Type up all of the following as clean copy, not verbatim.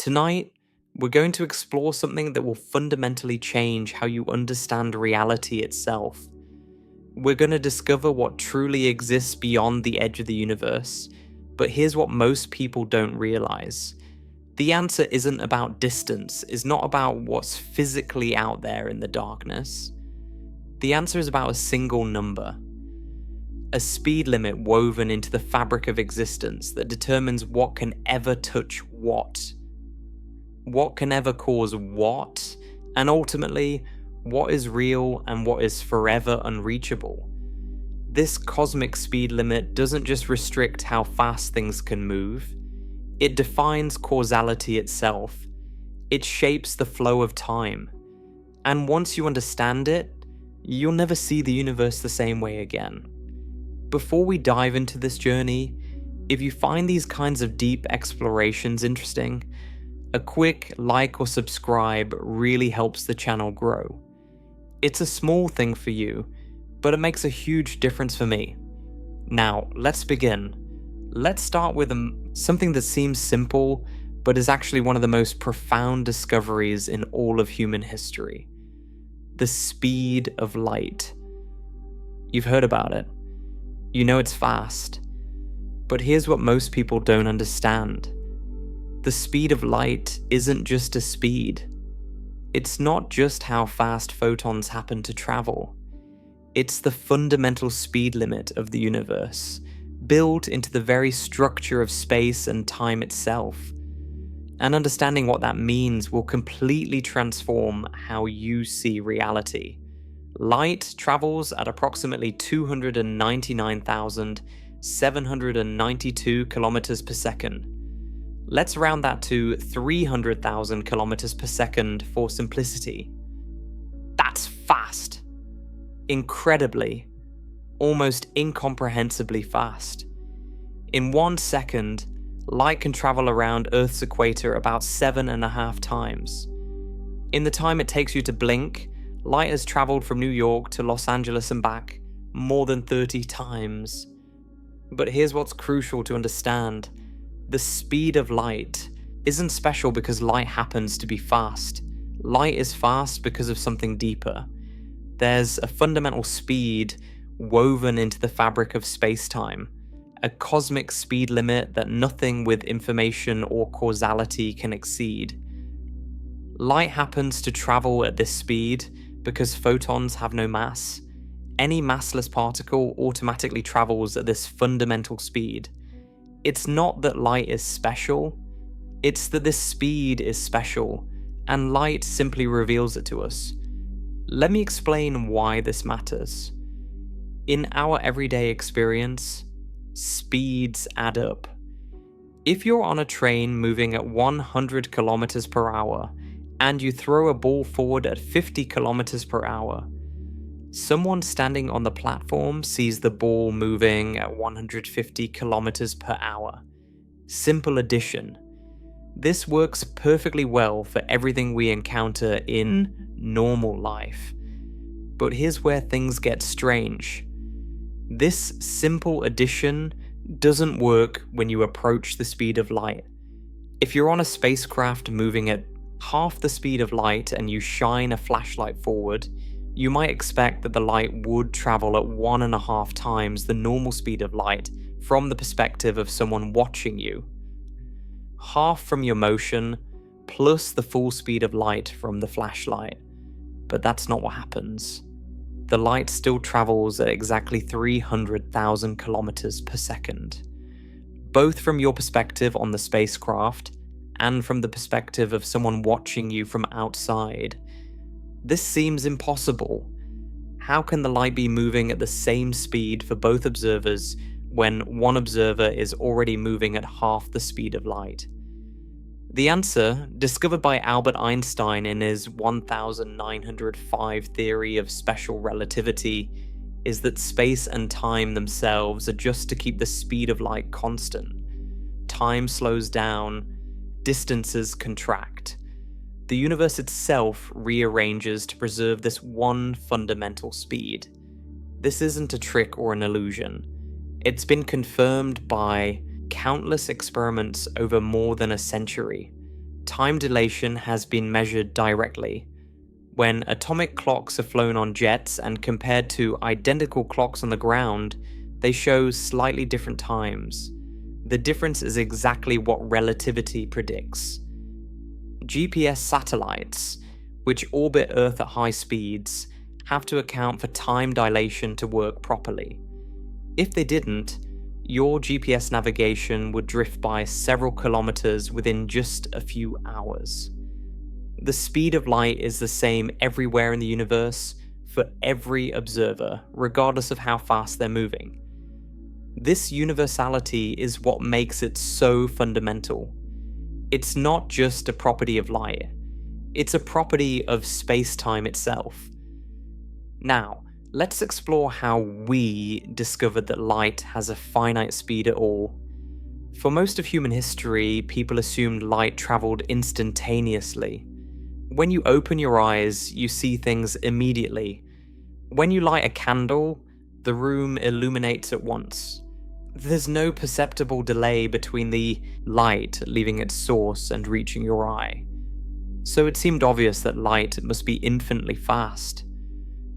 Tonight, we're going to explore something that will fundamentally change how you understand reality itself. We're going to discover what truly exists beyond the edge of the universe, but here's what most people don't realize. The answer isn't about distance, it's not about what's physically out there in the darkness. The answer is about a single number. A speed limit woven into the fabric of existence that determines what can ever touch what can ever cause what, and ultimately, what is real and what is forever unreachable. This cosmic speed limit doesn't just restrict how fast things can move, it defines causality itself. It shapes the flow of time. And once you understand it, you'll never see the universe the same way again. Before we dive into this journey, if you find these kinds of deep explorations interesting, a quick like or subscribe really helps the channel grow. It's a small thing for you, but it makes a huge difference for me. Now, let's begin. Let's start with something that seems simple, but is actually one of the most profound discoveries in all of human history. The speed of light. You've heard about it. You know it's fast. But here's what most people don't understand. The speed of light isn't just a speed. It's not just how fast photons happen to travel. It's the fundamental speed limit of the universe, built into the very structure of space and time itself. And understanding what that means will completely transform how you see reality. Light travels at approximately 299,792 kilometers per second. Let's round that to 300,000 kilometers per second for simplicity. That's fast. Incredibly, almost incomprehensibly fast. In 1 second, light can travel around Earth's equator about 7.5 times. In the time it takes you to blink, light has traveled from New York to Los Angeles and back more than 30 times. But here's what's crucial to understand. The speed of light isn't special because light happens to be fast. Light is fast because of something deeper. There's a fundamental speed woven into the fabric of space-time, a cosmic speed limit that nothing with information or causality can exceed. Light happens to travel at this speed because photons have no mass. Any massless particle automatically travels at this fundamental speed. It's not that light is special, it's that this speed is special, and light simply reveals it to us. Let me explain why this matters. In our everyday experience, speeds add up. If you're on a train moving at 100 kilometers per hour, and you throw a ball forward at 50 kilometers per hour, someone standing on the platform sees the ball moving at 150 kilometers per hour. Simple addition. This works perfectly well for everything we encounter in normal life. But here's where things get strange. This simple addition doesn't work when you approach the speed of light. If you're on a spacecraft moving at half the speed of light and you shine a flashlight forward, you might expect that the light would travel at 1.5 times the normal speed of light from the perspective of someone watching you. Half from your motion, plus the full speed of light from the flashlight. But that's not what happens. The light still travels at exactly 300,000 kilometers per second. Both from your perspective on the spacecraft, and from the perspective of someone watching you from outside. This seems impossible. How can the light be moving at the same speed for both observers when one observer is already moving at half the speed of light? The answer, discovered by Albert Einstein in his 1905 theory of special relativity, is that space and time themselves adjust to keep the speed of light constant. Time slows down, distances contract. The universe itself rearranges to preserve this one fundamental speed. This isn't a trick or an illusion. It's been confirmed by countless experiments over more than a century. Time dilation has been measured directly. When atomic clocks are flown on jets and compared to identical clocks on the ground, they show slightly different times. The difference is exactly what relativity predicts. GPS satellites, which orbit Earth at high speeds, have to account for time dilation to work properly. If they didn't, your GPS navigation would drift by several kilometers within just a few hours. The speed of light is the same everywhere in the universe for every observer, regardless of how fast they're moving. This universality is what makes it so fundamental. It's not just a property of light, it's a property of space-time itself. Now, let's explore how we discovered that light has a finite speed at all. For most of human history, people assumed light traveled instantaneously. When you open your eyes, you see things immediately. When you light a candle, the room illuminates at once. There's no perceptible delay between the light leaving its source and reaching your eye. So it seemed obvious that light must be infinitely fast.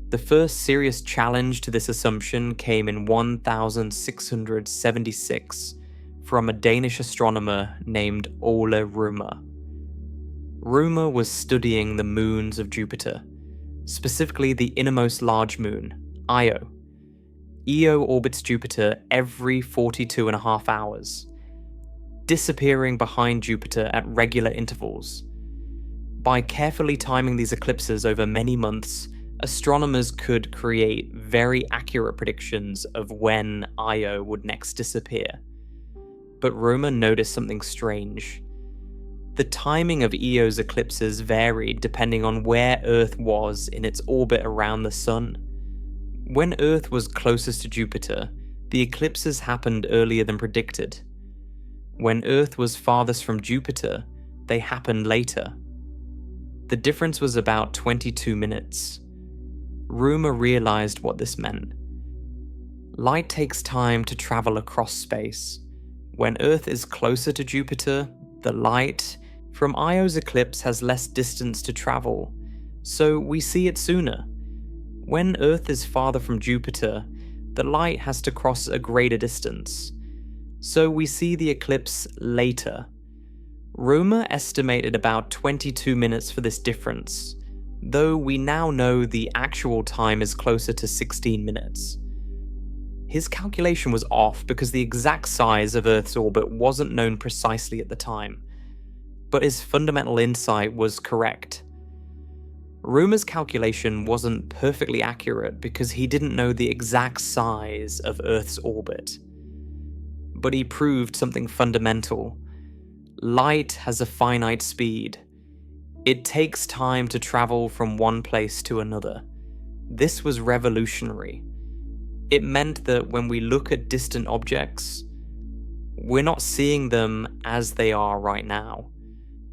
The first serious challenge to this assumption came in 1676 from a Danish astronomer named Ole Rømer. Rømer was studying the moons of Jupiter, specifically the innermost large moon, Io. Io orbits Jupiter every 42.5 hours, disappearing behind Jupiter at regular intervals. By carefully timing these eclipses over many months, astronomers could create very accurate predictions of when Io would next disappear. But Rømer noticed something strange. The timing of Io's eclipses varied depending on where Earth was in its orbit around the Sun. When Earth was closest to Jupiter, the eclipses happened earlier than predicted. When Earth was farthest from Jupiter, they happened later. The difference was about 22 minutes. Rømer realized what this meant. Light takes time to travel across space. When Earth is closer to Jupiter, the light from Io's eclipse has less distance to travel, so we see it sooner. When Earth is farther from Jupiter, the light has to cross a greater distance, so we see the eclipse later. Rømer estimated about 22 minutes for this difference, though we now know the actual time is closer to 16 minutes. His calculation was off because the exact size of Earth's orbit wasn't known precisely at the time, but his fundamental insight was correct. Rømer's calculation wasn't perfectly accurate because he didn't know the exact size of Earth's orbit. But he proved something fundamental. Light has a finite speed. It takes time to travel from one place to another. This was revolutionary. It meant that when we look at distant objects, we're not seeing them as they are right now.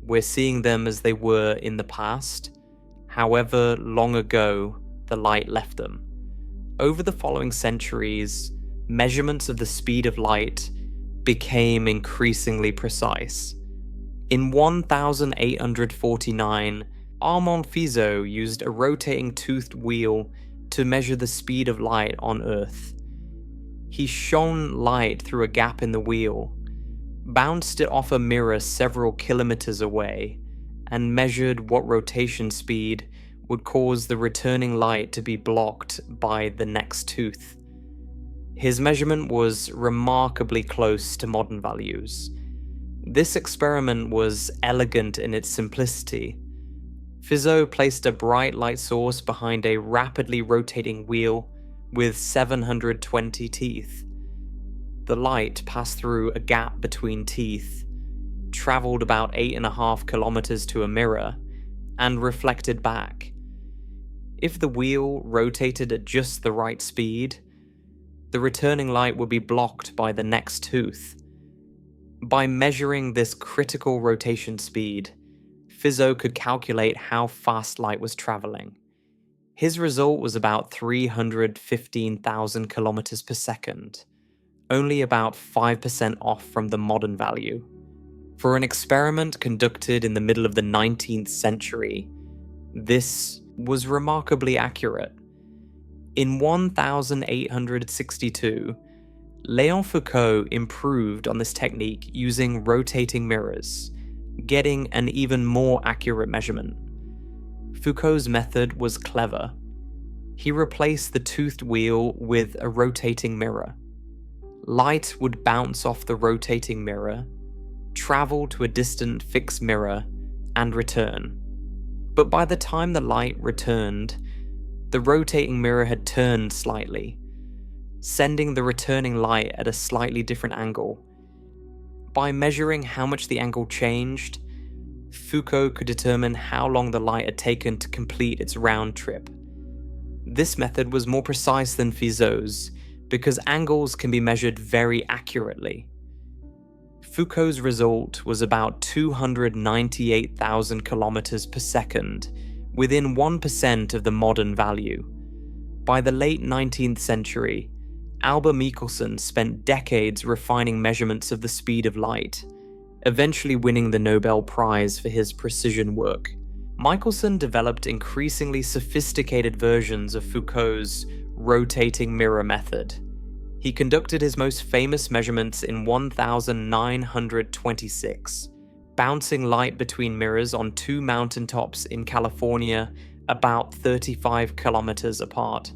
We're seeing them as they were in the past, however long ago the light left them. Over the following centuries, measurements of the speed of light became increasingly precise. In 1849, Armand Fizeau used a rotating toothed wheel to measure the speed of light on Earth. He shone light through a gap in the wheel, bounced it off a mirror several kilometers away, and measured what rotation speed would cause the returning light to be blocked by the next tooth. His measurement was remarkably close to modern values. This experiment was elegant in its simplicity. Fizeau placed a bright light source behind a rapidly rotating wheel with 720 teeth. The light passed through a gap between teeth, traveled about 8.5 kilometers to a mirror, and reflected back. If the wheel rotated at just the right speed, the returning light would be blocked by the next tooth. By measuring this critical rotation speed, Fizeau could calculate how fast light was traveling. His result was about 315,000 kilometers per second, only about 5% off from the modern value. For an experiment conducted in the middle of the 19th century, this was remarkably accurate. In 1862, Léon Foucault improved on this technique using rotating mirrors, getting an even more accurate measurement. Foucault's method was clever. He replaced the toothed wheel with a rotating mirror. Light would bounce off the rotating mirror, travel to a distant fixed mirror, and return. But by the time the light returned, the rotating mirror had turned slightly, sending the returning light at a slightly different angle. By measuring how much the angle changed, Foucault could determine how long the light had taken to complete its round trip. This method was more precise than Fizeau's because angles can be measured very accurately. Foucault's result was about 298,000 kilometers per second, within 1% of the modern value. By the late 19th century, Albert Michelson spent decades refining measurements of the speed of light, eventually winning the Nobel Prize for his precision work. Michelson developed increasingly sophisticated versions of Foucault's rotating mirror method. He conducted his most famous measurements in 1926, bouncing light between mirrors on two mountaintops in California about 35 kilometers apart.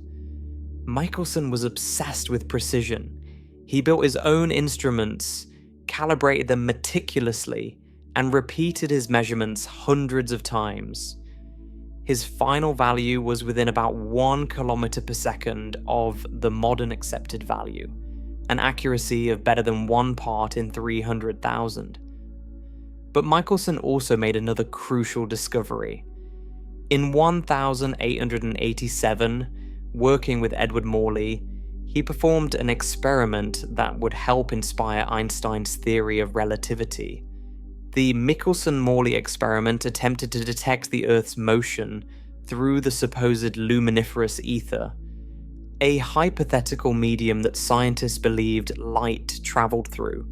Michelson was obsessed with precision. He built his own instruments, calibrated them meticulously, and repeated his measurements hundreds of times. His final value was within about 1 kilometer per second of the modern accepted value, an accuracy of better than 1 part in 300,000. But Michelson also made another crucial discovery. In 1887, working with Edward Morley, he performed an experiment that would help inspire Einstein's theory of relativity. The Michelson-Morley experiment attempted to detect the Earth's motion through the supposed luminiferous ether, a hypothetical medium that scientists believed light traveled through.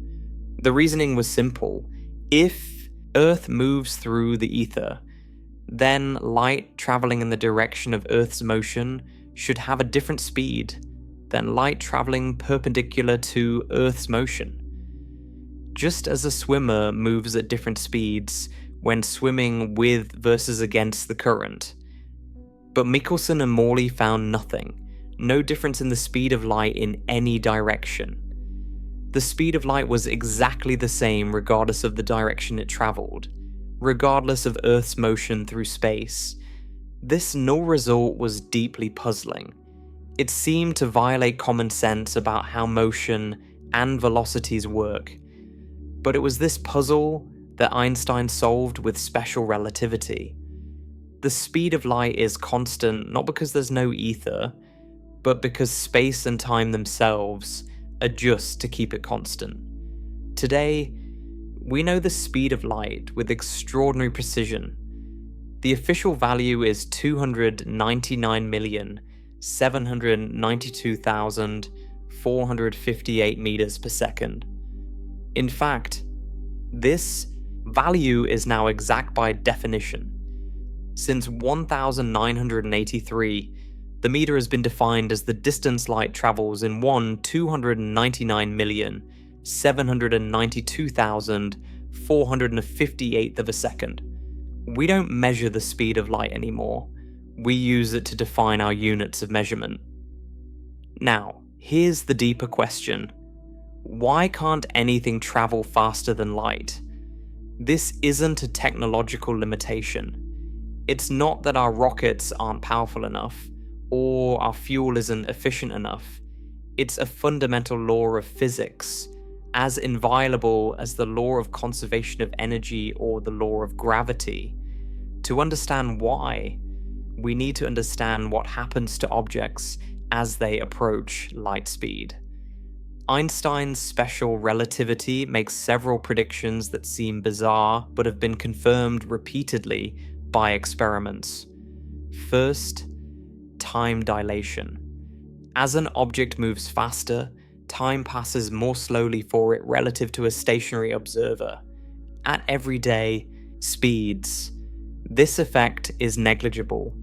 The reasoning was simple. If Earth moves through the ether, then light traveling in the direction of Earth's motion should have a different speed than light traveling perpendicular to Earth's motion. Just as a swimmer moves at different speeds when swimming with versus against the current. But Michelson and Morley found nothing, no difference in the speed of light in any direction. The speed of light was exactly the same regardless of the direction it traveled, regardless of Earth's motion through space. This null result was deeply puzzling. It seemed to violate common sense about how motion and velocities work. But it was this puzzle that Einstein solved with special relativity. The speed of light is constant not because there's no ether, but because space and time themselves adjust to keep it constant. Today, we know the speed of light with extraordinary precision. The official value is 299,792,458 meters per second. In fact, this value is now exact by definition. Since 1983, the meter has been defined as the distance light travels in 299,792,458th of a second. We don't measure the speed of light anymore. We use it to define our units of measurement. Now, here's the deeper question. Why can't anything travel faster than light? This isn't a technological limitation. It's not that our rockets aren't powerful enough, or our fuel isn't efficient enough. It's a fundamental law of physics, as inviolable as the law of conservation of energy or the law of gravity. To understand why, we need to understand what happens to objects as they approach light speed. Einstein's special relativity makes several predictions that seem bizarre but have been confirmed repeatedly by experiments. First, time dilation. As an object moves faster, time passes more slowly for it relative to a stationary observer. At everyday speeds, this effect is negligible,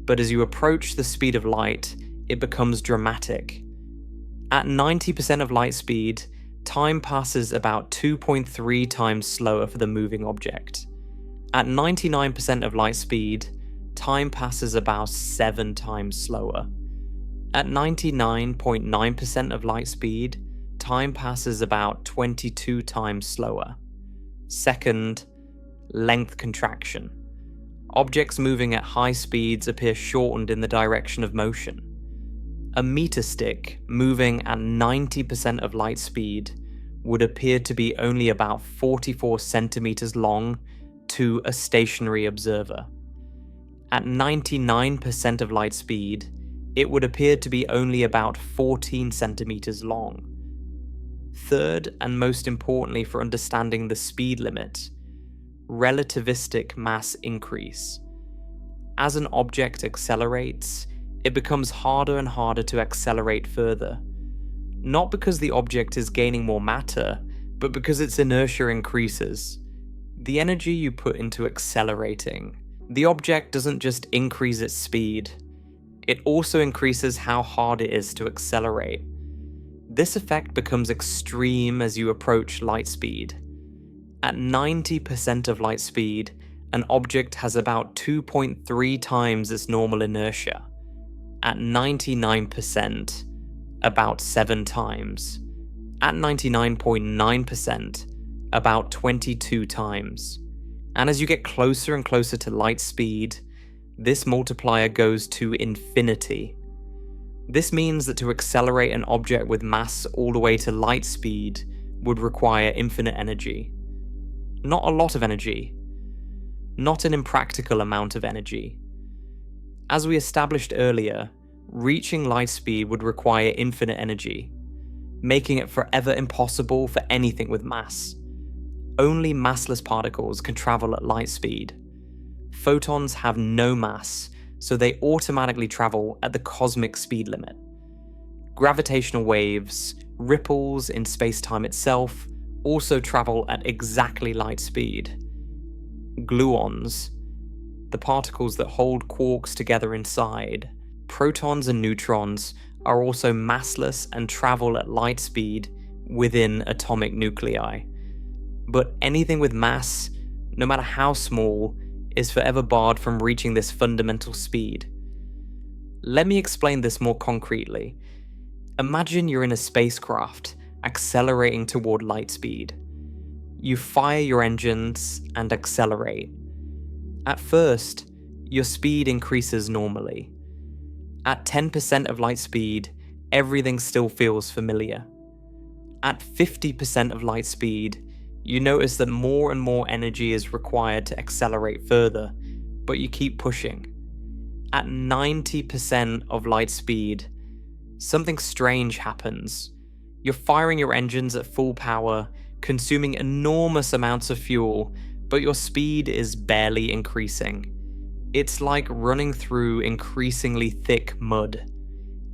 but as you approach the speed of light, it becomes dramatic. At 90% of light speed, time passes about 2.3 times slower for the moving object. At 99% of light speed, time passes about 7 times slower. At 99.9% of light speed, time passes about 22 times slower. Second, length contraction. Objects moving at high speeds appear shortened in the direction of motion. A meter stick moving at 90% of light speed would appear to be only about 44 centimeters long to a stationary observer. At 99% of light speed, it would appear to be only about 14 centimeters long. Third, and most importantly for understanding the speed limit, relativistic mass increase. As an object accelerates, it becomes harder and harder to accelerate further. Not because the object is gaining more matter, but because its inertia increases. The energy you put into accelerating. The object doesn't just increase its speed, it also increases how hard it is to accelerate. This effect becomes extreme as you approach light speed. At 90% of light speed, an object has about 2.3 times its normal inertia. At 99%, about 7 times. At 99.9%, about 22 times. And as you get closer and closer to light speed, this multiplier goes to infinity. This means that to accelerate an object with mass all the way to light speed would require infinite energy. Not a lot of energy. Not an impractical amount of energy. As we established earlier, reaching light speed would require infinite energy, making it forever impossible for anything with mass. Only massless particles can travel at light speed. Photons have no mass, so they automatically travel at the cosmic speed limit. Gravitational waves, ripples in space-time itself, also travel at exactly light speed. Gluons, the particles that hold quarks together inside, protons and neutrons, are also massless and travel at light speed within atomic nuclei. But anything with mass, no matter how small, is forever barred from reaching this fundamental speed. Let me explain this more concretely. Imagine you're in a spacecraft, accelerating toward light speed. You fire your engines and accelerate. At first, your speed increases normally. At 10% of light speed, everything still feels familiar. At 50% of light speed, you notice that more and more energy is required to accelerate further, but you keep pushing. At 90% of light speed, something strange happens. You're firing your engines at full power, consuming enormous amounts of fuel, but your speed is barely increasing. It's like running through increasingly thick mud.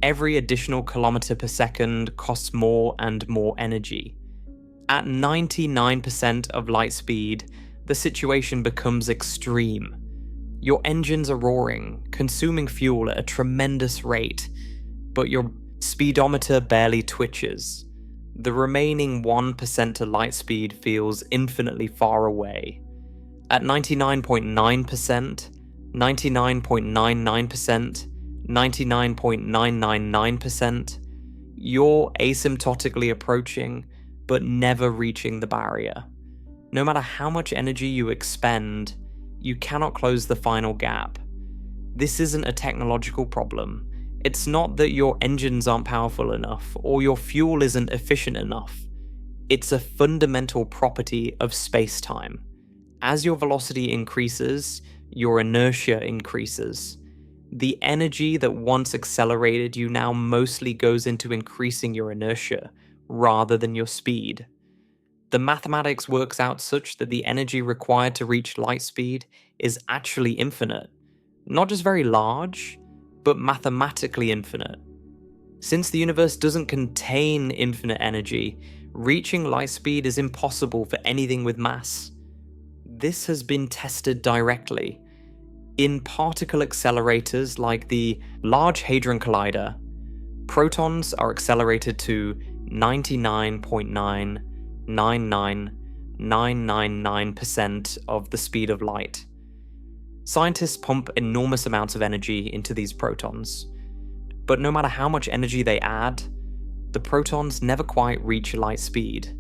Every additional kilometer per second costs more and more energy. At 99% of light speed, the situation becomes extreme. Your engines are roaring, consuming fuel at a tremendous rate, but your speedometer barely twitches. The remaining 1% to light speed feels infinitely far away. At 99.9%, 99.99%, 99.999%, you're asymptotically approaching, but never reaching the barrier. No matter how much energy you expend, you cannot close the final gap. This isn't a technological problem. It's not that your engines aren't powerful enough or your fuel isn't efficient enough. It's a fundamental property of space-time. As your velocity increases, your inertia increases. The energy that once accelerated you now mostly goes into increasing your inertia, rather than your speed. The mathematics works out such that the energy required to reach light speed is actually infinite. Not just very large, but mathematically infinite. Since the universe doesn't contain infinite energy, reaching light speed is impossible for anything with mass. this has been tested directly. In particle accelerators like the Large Hadron Collider, protons are accelerated to 99.999999% of the speed of light. Scientists pump enormous amounts of energy into these protons, but no matter how much energy they add, the protons never quite reach light speed.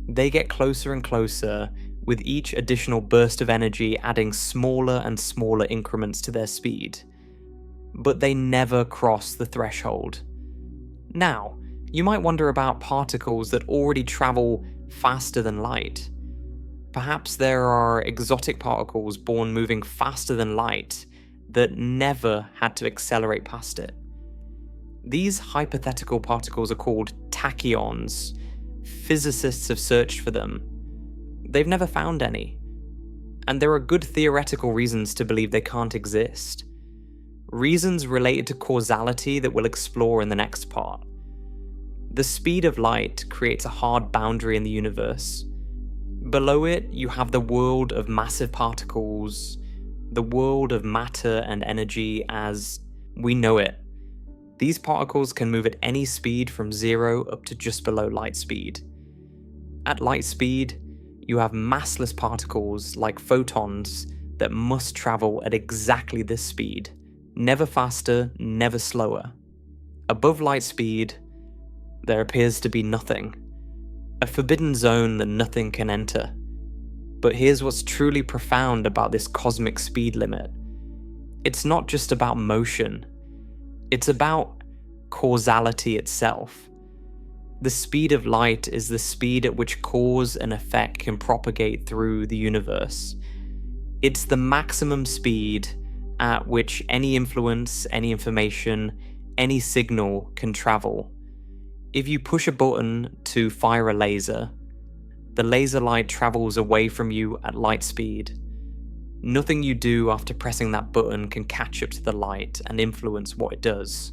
They get closer and closer, with each additional burst of energy adding smaller and smaller increments to their speed. But they never cross the threshold. Now, you might wonder about particles that already travel faster than light. Perhaps there are exotic particles born moving faster than light that never had to accelerate past it. These hypothetical particles are called tachyons. Physicists have searched for them. They've never found any. And there are good theoretical reasons to believe they can't exist. Reasons related to causality that we'll explore in the next part. The speed of light creates a hard boundary in the universe. Below it, you have the world of massive particles, the world of matter and energy as we know it. These particles can move at any speed from 0 up to just below light speed. At light speed, you have massless particles like photons that must travel at exactly this speed, never faster, never slower. Above light speed, there appears to be nothing, a forbidden zone that nothing can enter. But here's what's truly profound about this cosmic speed limit. It's not just about motion, it's about causality itself. The speed of light is the speed at which cause and effect can propagate through the universe. It's the maximum speed at which any influence, any information, any signal can travel. If you push a button to fire a laser, the laser light travels away from you at light speed. Nothing you do after pressing that button can catch up to the light and influence what it does.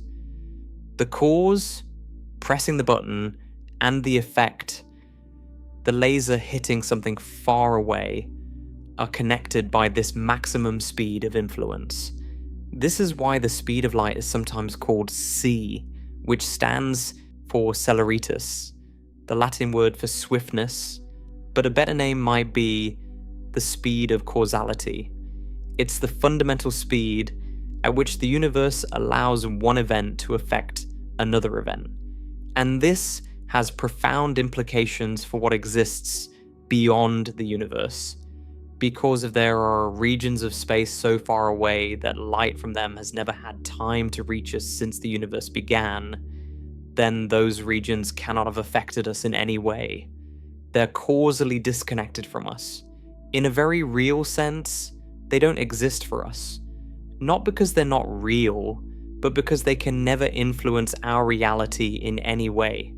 The cause, pressing the button, and the effect, the laser hitting something far away, are connected by this maximum speed of influence. This is why the speed of light is sometimes called c, which stands for celeritas, the Latin word for swiftness, but a better name might be the speed of causality. It's the fundamental speed at which the universe allows one event to affect another event. And this has profound implications for what exists beyond the universe. Because if there are regions of space so far away that light from them has never had time to reach us since the universe began, then those regions cannot have affected us in any way. They're causally disconnected from us. In a very real sense, they don't exist for us. Not because they're not real, but because they can never influence our reality in any way.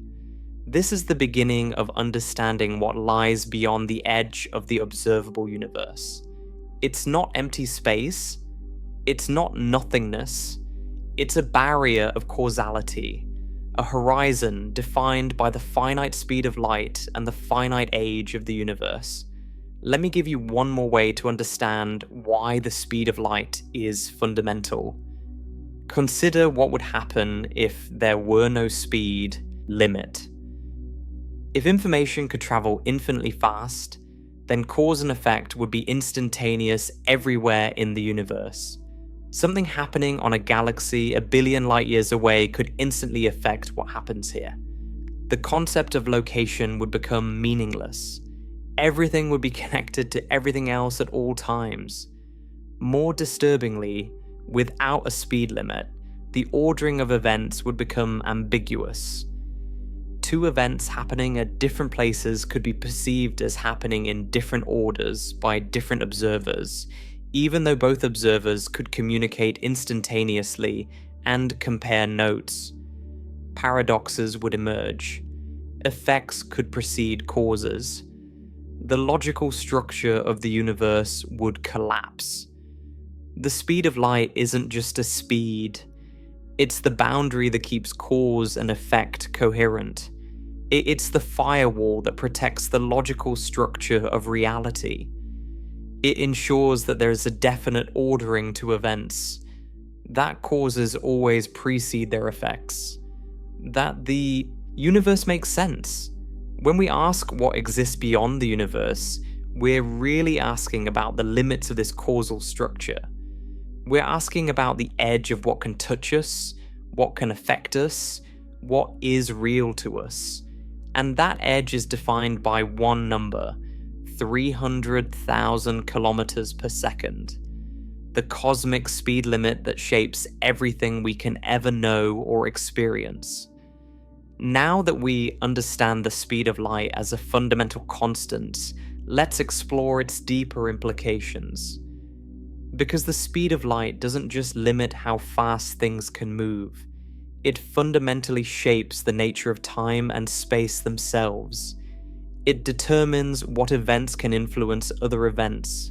This is the beginning of understanding what lies beyond the edge of the observable universe. It's not empty space, it's not nothingness, it's a barrier of causality, a horizon defined by the finite speed of light and the finite age of the universe. Let me give you one more way to understand why the speed of light is fundamental. Consider what would happen if there were no speed limit. If information could travel infinitely fast, then cause and effect would be instantaneous everywhere in the universe. Something happening on a galaxy a billion light years away could instantly affect what happens here. The concept of location would become meaningless. Everything would be connected to everything else at all times. More disturbingly, without a speed limit, the ordering of events would become ambiguous. Two events happening at different places could be perceived as happening in different orders by different observers, even though both observers could communicate instantaneously and compare notes. Paradoxes would emerge. Effects could precede causes. The logical structure of the universe would collapse. The speed of light isn't just a speed, it's the boundary that keeps cause and effect coherent. It's the firewall that protects the logical structure of reality. It ensures that there is a definite ordering to events, that causes always precede their effects, that the universe makes sense. When we ask what exists beyond the universe, we're really asking about the limits of this causal structure. We're asking about the edge of what can touch us, what can affect us, what is real to us. And that edge is defined by one number, 300,000 kilometers per second. The cosmic speed limit that shapes everything we can ever know or experience. Now that we understand the speed of light as a fundamental constant, let's explore its deeper implications. Because the speed of light doesn't just limit how fast things can move, it fundamentally shapes the nature of time and space themselves. It determines what events can influence other events.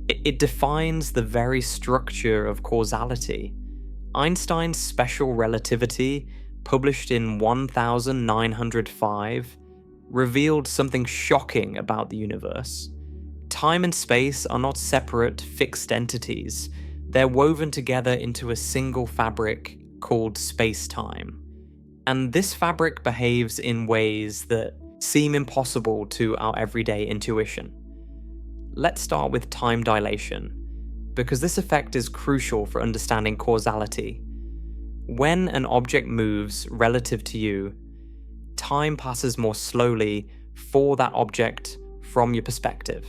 It defines the very structure of causality. Einstein's special relativity, published in 1905, revealed something shocking about the universe. Time and space are not separate, fixed entities. They're woven together into a single fabric called space-time. And this fabric behaves in ways that seem impossible to our everyday intuition. Let's start with time dilation, because this effect is crucial for understanding causality. When an object moves relative to you, time passes more slowly for that object from your perspective.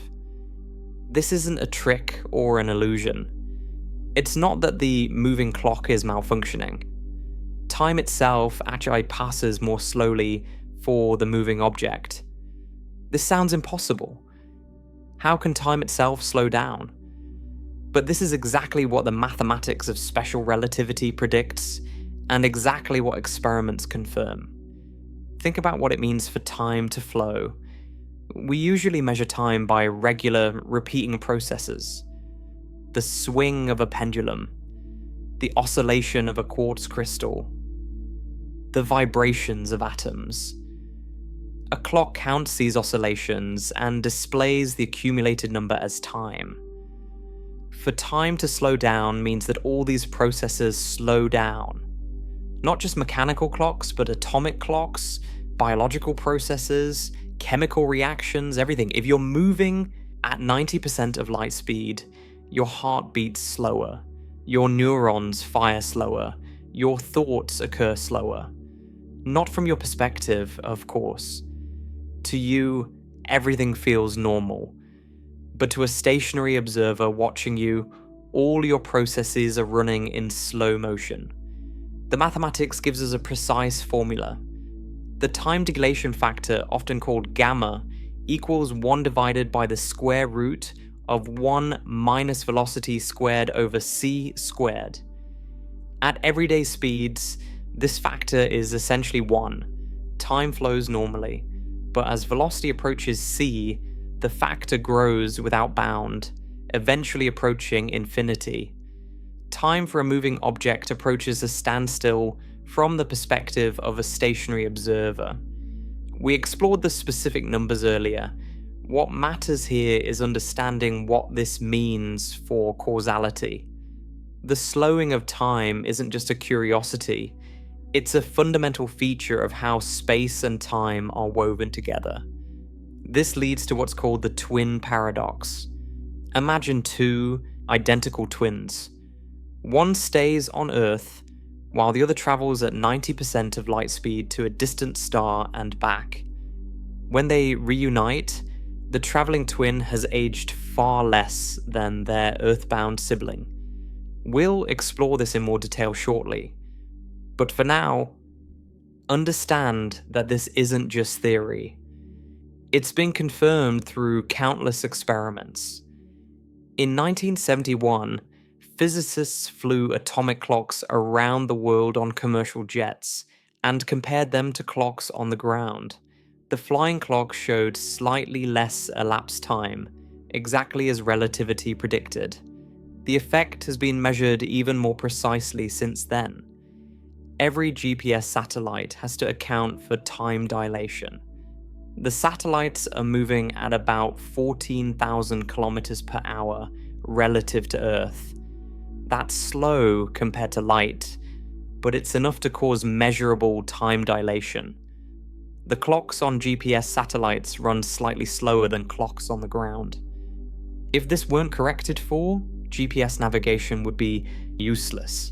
This isn't a trick or an illusion. It's not that the moving clock is malfunctioning. Time itself actually passes more slowly for the moving object. This sounds impossible. How can time itself slow down? But this is exactly what the mathematics of special relativity predicts, and exactly what experiments confirm. Think about what it means for time to flow. We usually measure time by regular, repeating processes. The swing of a pendulum, the oscillation of a quartz crystal, the vibrations of atoms. A clock counts these oscillations and displays the accumulated number as time. For time to slow down means that all these processes slow down. Not just mechanical clocks, but atomic clocks, biological processes, chemical reactions, everything. If you're moving at 90% of light speed, your heart beats slower, your neurons fire slower, your thoughts occur slower. Not from your perspective, of course. To you, everything feels normal. But to a stationary observer watching you, all your processes are running in slow motion. The mathematics gives us a precise formula. The time dilation factor, often called gamma, equals 1 divided by the square root of 1 minus velocity squared over c squared. At everyday speeds, this factor is essentially 1. Time flows normally, but as velocity approaches c, the factor grows without bound, eventually approaching infinity. Time for a moving object approaches a standstill from the perspective of a stationary observer. We explored the specific numbers earlier. What matters here is understanding what this means for causality. The slowing of time isn't just a curiosity, it's a fundamental feature of how space and time are woven together. This leads to what's called the twin paradox. Imagine two identical twins. One stays on Earth, while the other travels at 90% of light speed to a distant star and back. When they reunite, the traveling twin has aged far less than their Earthbound sibling. We'll explore this in more detail shortly. But for now, understand that this isn't just theory. It's been confirmed through countless experiments. In 1971, physicists flew atomic clocks around the world on commercial jets and compared them to clocks on the ground. The flying clock showed slightly less elapsed time, exactly as relativity predicted. The effect has been measured even more precisely since then. Every GPS satellite has to account for time dilation. The satellites are moving at about 14,000 kilometers per hour relative to Earth. That's slow compared to light, but it's enough to cause measurable time dilation. The clocks on GPS satellites run slightly slower than clocks on the ground. If this weren't corrected for, GPS navigation would be useless.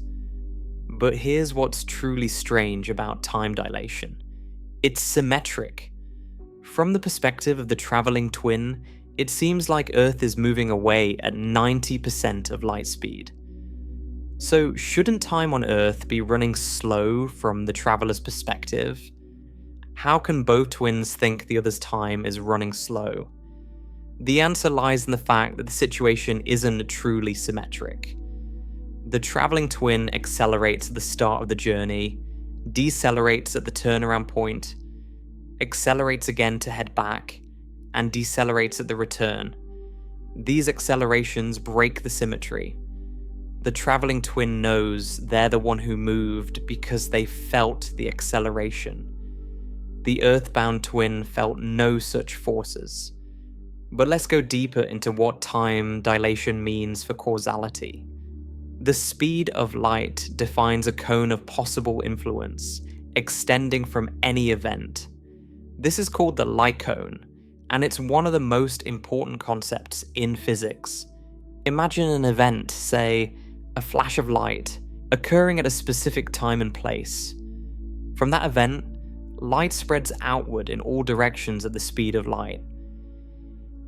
But here's what's truly strange about time dilation. It's symmetric. From the perspective of the traveling twin, it seems like Earth is moving away at 90% of light speed. So shouldn't time on Earth be running slow from the traveler's perspective? How can both twins think the other's time is running slow? The answer lies in the fact that the situation isn't truly symmetric. The traveling twin accelerates at the start of the journey, decelerates at the turnaround point, accelerates again to head back, and decelerates at the return. These accelerations break the symmetry. The traveling twin knows they're the one who moved because they felt the acceleration. The earthbound twin felt no such forces. But let's go deeper into what time dilation means for causality. The speed of light defines a cone of possible influence, extending from any event. This is called the light cone, and it's one of the most important concepts in physics. Imagine an event, say, a flash of light, occurring at a specific time and place. From that event, light spreads outward in all directions at the speed of light.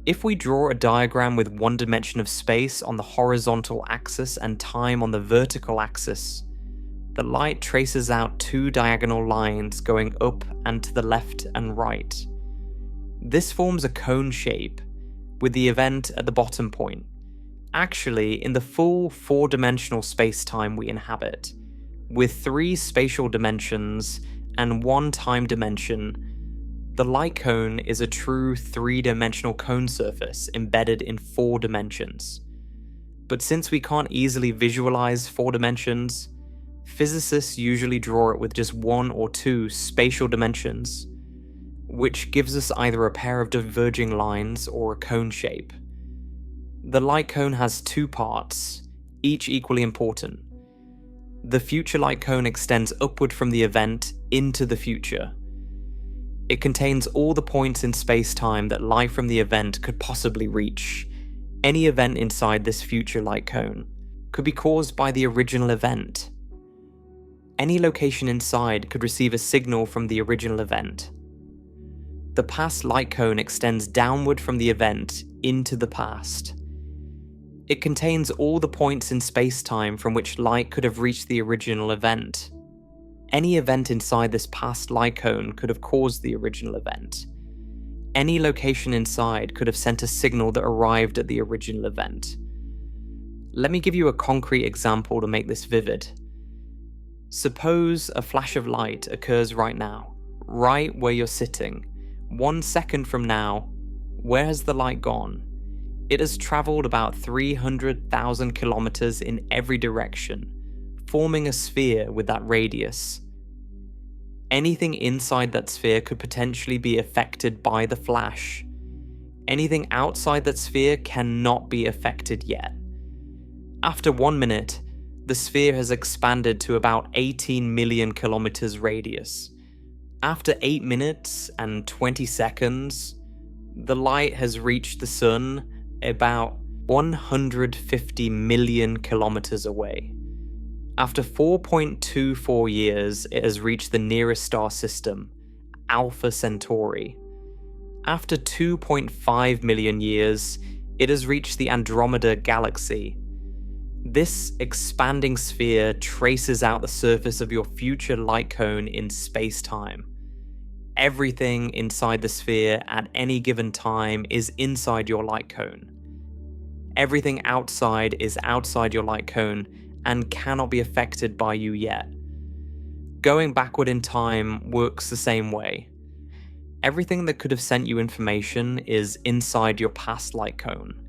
If we draw a diagram with one dimension of space on the horizontal axis and time on the vertical axis, the light traces out two diagonal lines going up and to the left and right. This forms a cone shape, with the event at the bottom point. Actually, in the full four-dimensional space-time we inhabit, with three spatial dimensions and one time dimension, the light cone is a true three-dimensional cone surface embedded in 4 dimensions. But since we can't easily visualize 4 dimensions, physicists usually draw it with just 1 or 2 spatial dimensions, which gives us either a pair of diverging lines or a cone shape. The light cone has 2 parts, each equally important. The future light cone extends upward from the event into the future. It contains all the points in space-time that light from the event could possibly reach. Any event inside this future light cone could be caused by the original event. Any location inside could receive a signal from the original event. The past light cone extends downward from the event into the past. It contains all the points in space-time from which light could have reached the original event. Any event inside this past light cone could have caused the original event. Any location inside could have sent a signal that arrived at the original event. Let me give you a concrete example to make this vivid. Suppose a flash of light occurs right now, right where you're sitting. 1 second from now, where has the light gone? It has traveled about 300,000 kilometers in every direction, forming a sphere with that radius. Anything inside that sphere could potentially be affected by the flash. Anything outside that sphere cannot be affected yet. After 1 minute, the sphere has expanded to about 18 million kilometers radius. After 8 minutes and 20 seconds, the light has reached the sun about 150 million kilometers away. After 4.24 years, it has reached the nearest star system, Alpha Centauri. After 2.5 million years, it has reached the Andromeda Galaxy. This expanding sphere traces out the surface of your future light cone in space-time. Everything inside the sphere at any given time is inside your light cone. Everything outside is outside your light cone and cannot be affected by you yet. Going backward in time works the same way. Everything that could have sent you information is inside your past light cone.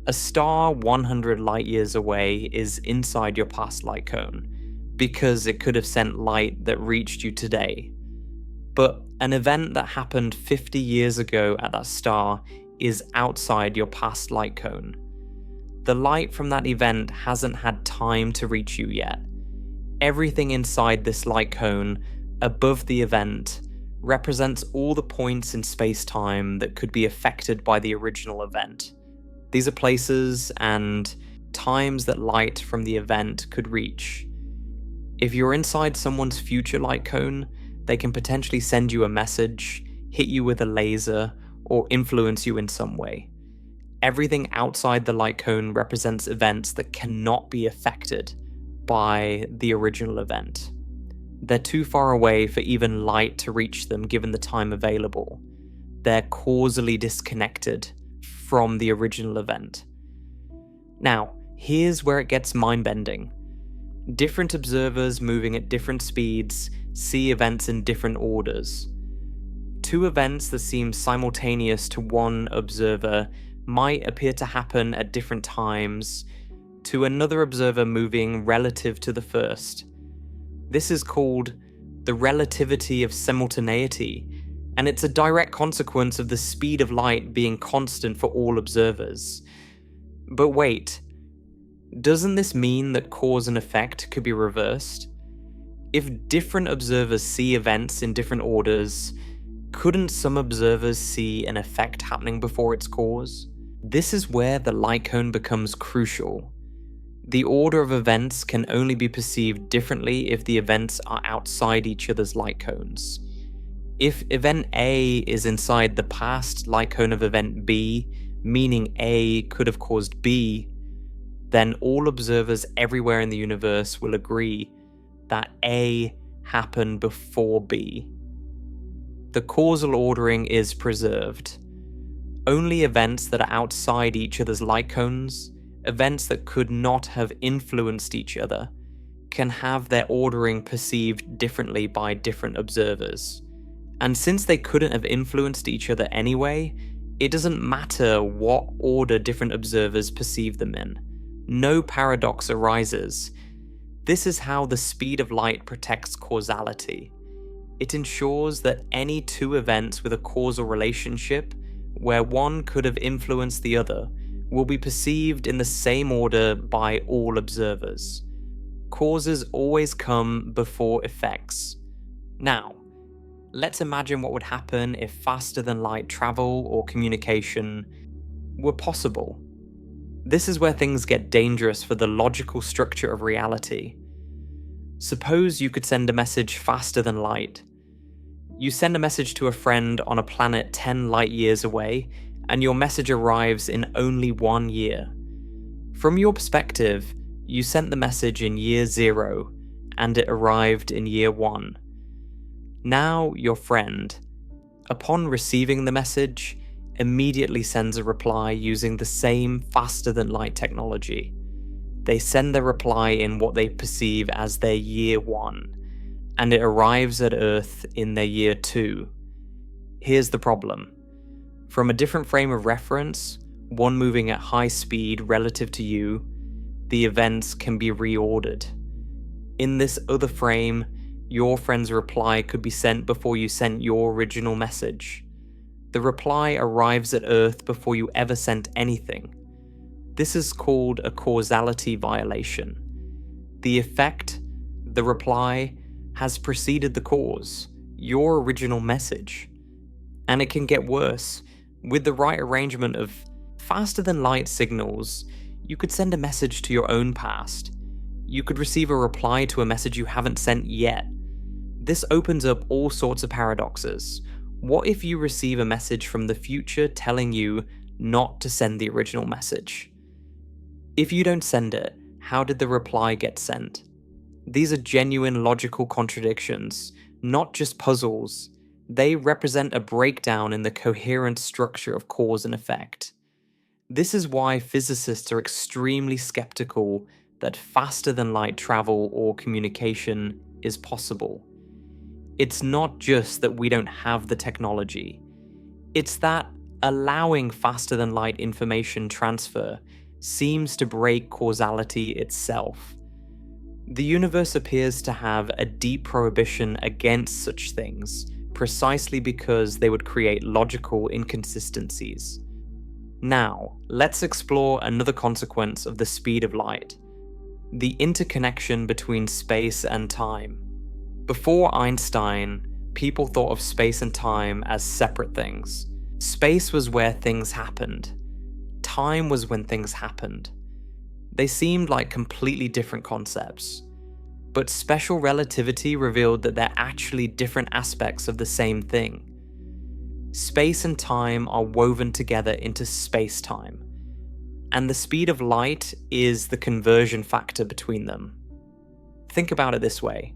A star 100 light years away is inside your past light cone, because it could have sent light that reached you today. But an event that happened 50 years ago at that star is outside your past light cone. The light from that event hasn't had time to reach you yet. Everything inside this light cone, above the event, represents all the points in space-time that could be affected by the original event. These are places and times that light from the event could reach. If you're inside someone's future light cone, they can potentially send you a message, hit you with a laser, or influence you in some way. Everything outside the light cone represents events that cannot be affected by the original event. They're too far away for even light to reach them given the time available. They're causally disconnected from the original event. Now, here's where it gets mind-bending. Different observers moving at different speeds see events in different orders. Two events that seem simultaneous to one observer might appear to happen at different times to another observer moving relative to the first. This is called the relativity of simultaneity, and it's a direct consequence of the speed of light being constant for all observers. But wait, doesn't this mean that cause and effect could be reversed? If different observers see events in different orders, couldn't some observers see an effect happening before its cause? This is where the light cone becomes crucial. The order of events can only be perceived differently if the events are outside each other's light cones. If event A is inside the past light cone of event B, meaning A could have caused B, then all observers everywhere in the universe will agree that A happened before B. The causal ordering is preserved. Only events that are outside each other's light cones, events that could not have influenced each other, can have their ordering perceived differently by different observers. And since they couldn't have influenced each other anyway, it doesn't matter what order different observers perceive them in. No paradox arises. This is how the speed of light protects causality. It ensures that any two events with a causal relationship, where one could have influenced the other, will be perceived in the same order by all observers. Causes always come before effects. Now, let's imagine what would happen if faster than light travel or communication were possible. This is where things get dangerous for the logical structure of reality. Suppose you could send a message faster than light. You send a message to a friend on a planet 10 light years away, and your message arrives in only 1 year. From your perspective, you sent the message in year 0, and it arrived in year 1. Now your friend, upon receiving the message, immediately sends a reply using the same faster-than-light technology. They send their reply in what they perceive as their year 1, and it arrives at Earth in their year 2. Here's the problem. From a different frame of reference, one moving at high speed relative to you, the events can be reordered. In this other frame, your friend's reply could be sent before you sent your original message. The reply arrives at Earth before you ever sent anything. This is called a causality violation. The effect, the reply, has preceded the cause, your original message. And it can get worse. With the right arrangement of faster-than-light signals, you could send a message to your own past. You could receive a reply to a message you haven't sent yet. This opens up all sorts of paradoxes. What if you receive a message from the future telling you not to send the original message? If you don't send it, how did the reply get sent? These are genuine logical contradictions, not just puzzles. They represent a breakdown in the coherent structure of cause and effect. This is why physicists are extremely skeptical that faster-than-light travel or communication is possible. It's not just that we don't have the technology. It's that allowing faster-than-light information transfer seems to break causality itself. The universe appears to have a deep prohibition against such things, precisely because they would create logical inconsistencies. Now, let's explore another consequence of the speed of light: the interconnection between space and time. Before Einstein, people thought of space and time as separate things. Space was where things happened. Time was when things happened. They seemed like completely different concepts. But special relativity revealed that they're actually different aspects of the same thing. Space and time are woven together into space-time, and the speed of light is the conversion factor between them. Think about it this way.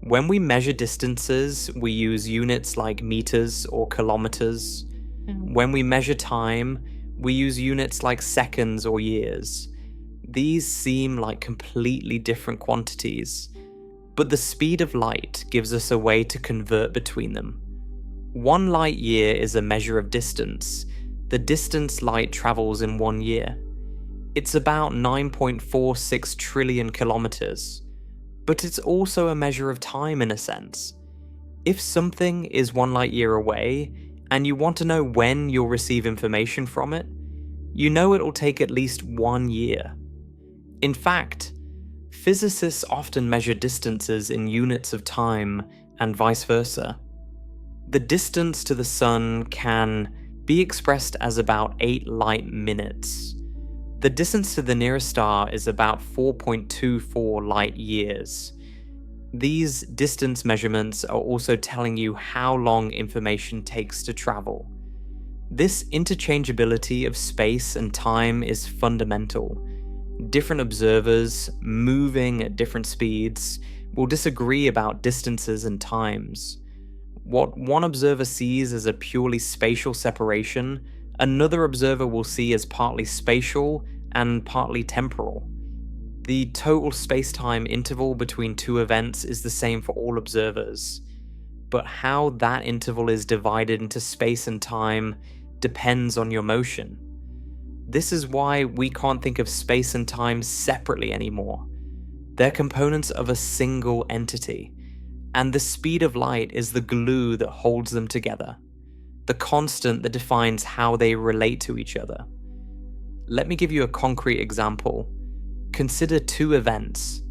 When we measure distances, we use units like meters or kilometers. When we measure time, we use units like seconds or years. These seem like completely different quantities, but the speed of light gives us a way to convert between them. 1 light year is a measure of distance, the distance light travels in 1 year. It's about 9.46 trillion kilometers. But it's also a measure of time in a sense. If something is 1 light year away, and you want to know when you'll receive information from it, you know it'll take at least 1 year. In fact, physicists often measure distances in units of time and vice versa. The distance to the sun can be expressed as about 8 light minutes. The distance to the nearest star is about 4.24 light years. These distance measurements are also telling you how long information takes to travel. This interchangeability of space and time is fundamental. Different observers, moving at different speeds, will disagree about distances and times. What one observer sees as a purely spatial separation, another observer will see as partly spatial and partly temporal. The total space-time interval between two events is the same for all observers, but how that interval is divided into space and time depends on your motion. This is why we can't think of space and time separately anymore. They're components of a single entity, and the speed of light is the glue that holds them together, the constant that defines how they relate to each other. Let me give you a concrete example. Consider two events.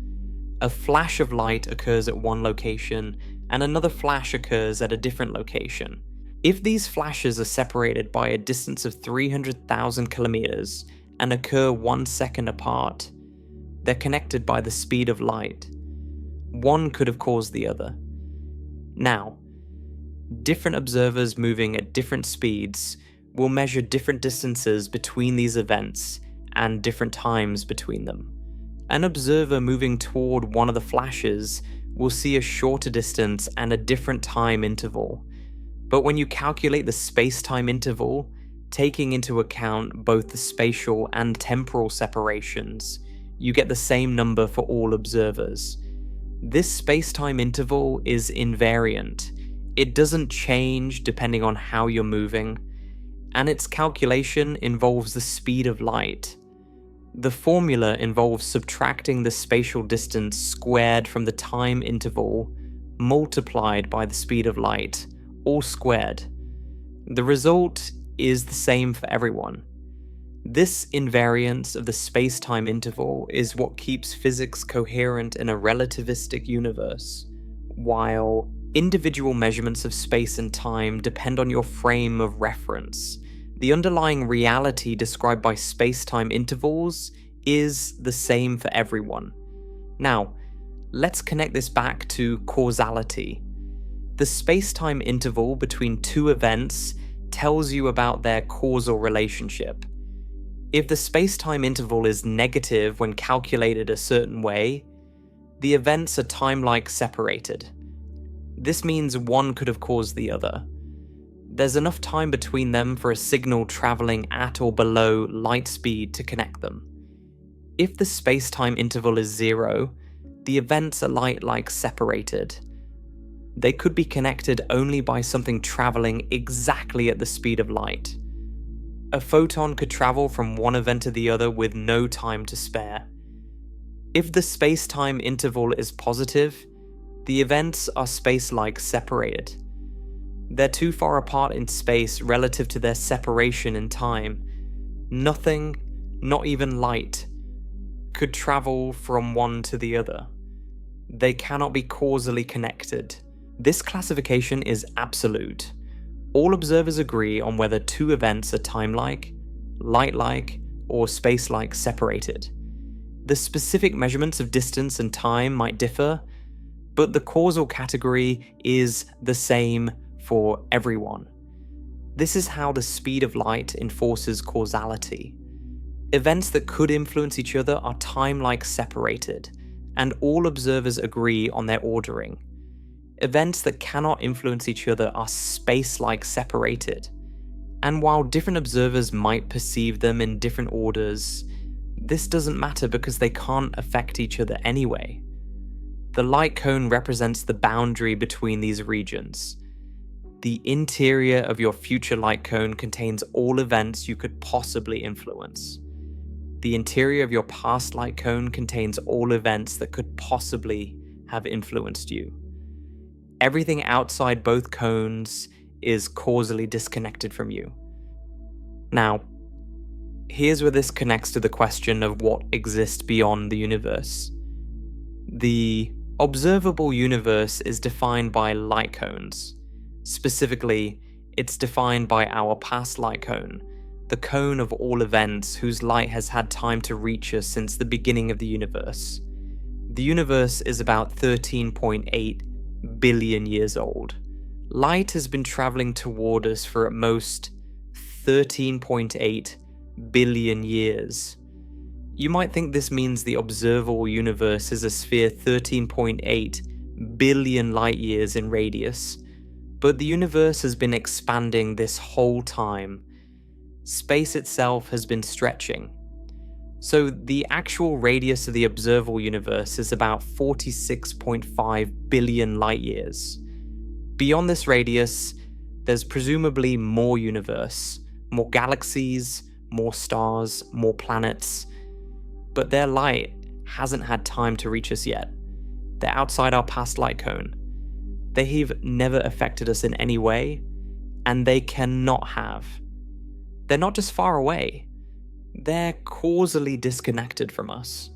A flash of light occurs at one location, and another flash occurs at a different location. If these flashes are separated by a distance of 300,000 kilometers and occur 1 second apart, they're connected by the speed of light. One could have caused the other. Now, different observers moving at different speeds will measure different distances between these events and different times between them. An observer moving toward one of the flashes will see a shorter distance and a different time interval. But when you calculate the space-time interval, taking into account both the spatial and temporal separations, you get the same number for all observers. This space-time interval is invariant. It doesn't change depending on how you're moving, and its calculation involves the speed of light. The formula involves subtracting the spatial distance squared from the time interval multiplied by the speed of light, all squared. The result is the same for everyone. This invariance of the space-time interval is what keeps physics coherent in a relativistic universe, while individual measurements of space and time depend on your frame of reference. The underlying reality described by space-time intervals is the same for everyone. Now, let's connect this back to causality. The space-time interval between two events tells you about their causal relationship. If the space-time interval is negative when calculated a certain way, the events are time-like separated. This means one could have caused the other. There's enough time between them for a signal traveling at or below light speed to connect them. If the space-time interval is 0, the events are light-like separated. They could be connected only by something traveling exactly at the speed of light. A photon could travel from one event to the other with no time to spare. If the space-time interval is positive, the events are space-like separated. They're too far apart in space relative to their separation in time. Nothing, not even light, could travel from one to the other. They cannot be causally connected. This classification is absolute. All observers agree on whether two events are time-like, light-like, or space-like separated. The specific measurements of distance and time might differ, but the causal category is the same for everyone. This is how the speed of light enforces causality. Events that could influence each other are time-like separated, and all observers agree on their ordering. Events that cannot influence each other are space-like separated, and while different observers might perceive them in different orders, this doesn't matter because they can't affect each other anyway. The light cone represents the boundary between these regions. The interior of your future light cone contains all events you could possibly influence. The interior of your past light cone contains all events that could possibly have influenced you. Everything outside both cones is causally disconnected from you. Now, here's where this connects to the question of what exists beyond the universe. The observable universe is defined by light cones. Specifically, it's defined by our past light cone, the cone of all events whose light has had time to reach us since the beginning of the universe. The universe is about 13.8 billion years old. Light has been traveling toward us for at most 13.8 billion years. You might think this means the observable universe is a sphere 13.8 billion light years in radius, but the universe has been expanding this whole time. Space itself has been stretching. So the actual radius of the observable universe is about 46.5 billion light years. Beyond this radius, there's presumably more universe, more galaxies, more stars, more planets, but their light hasn't had time to reach us yet. They're outside our past light cone. They have never affected us in any way, and they cannot have. They're not just far away, they're causally disconnected from us.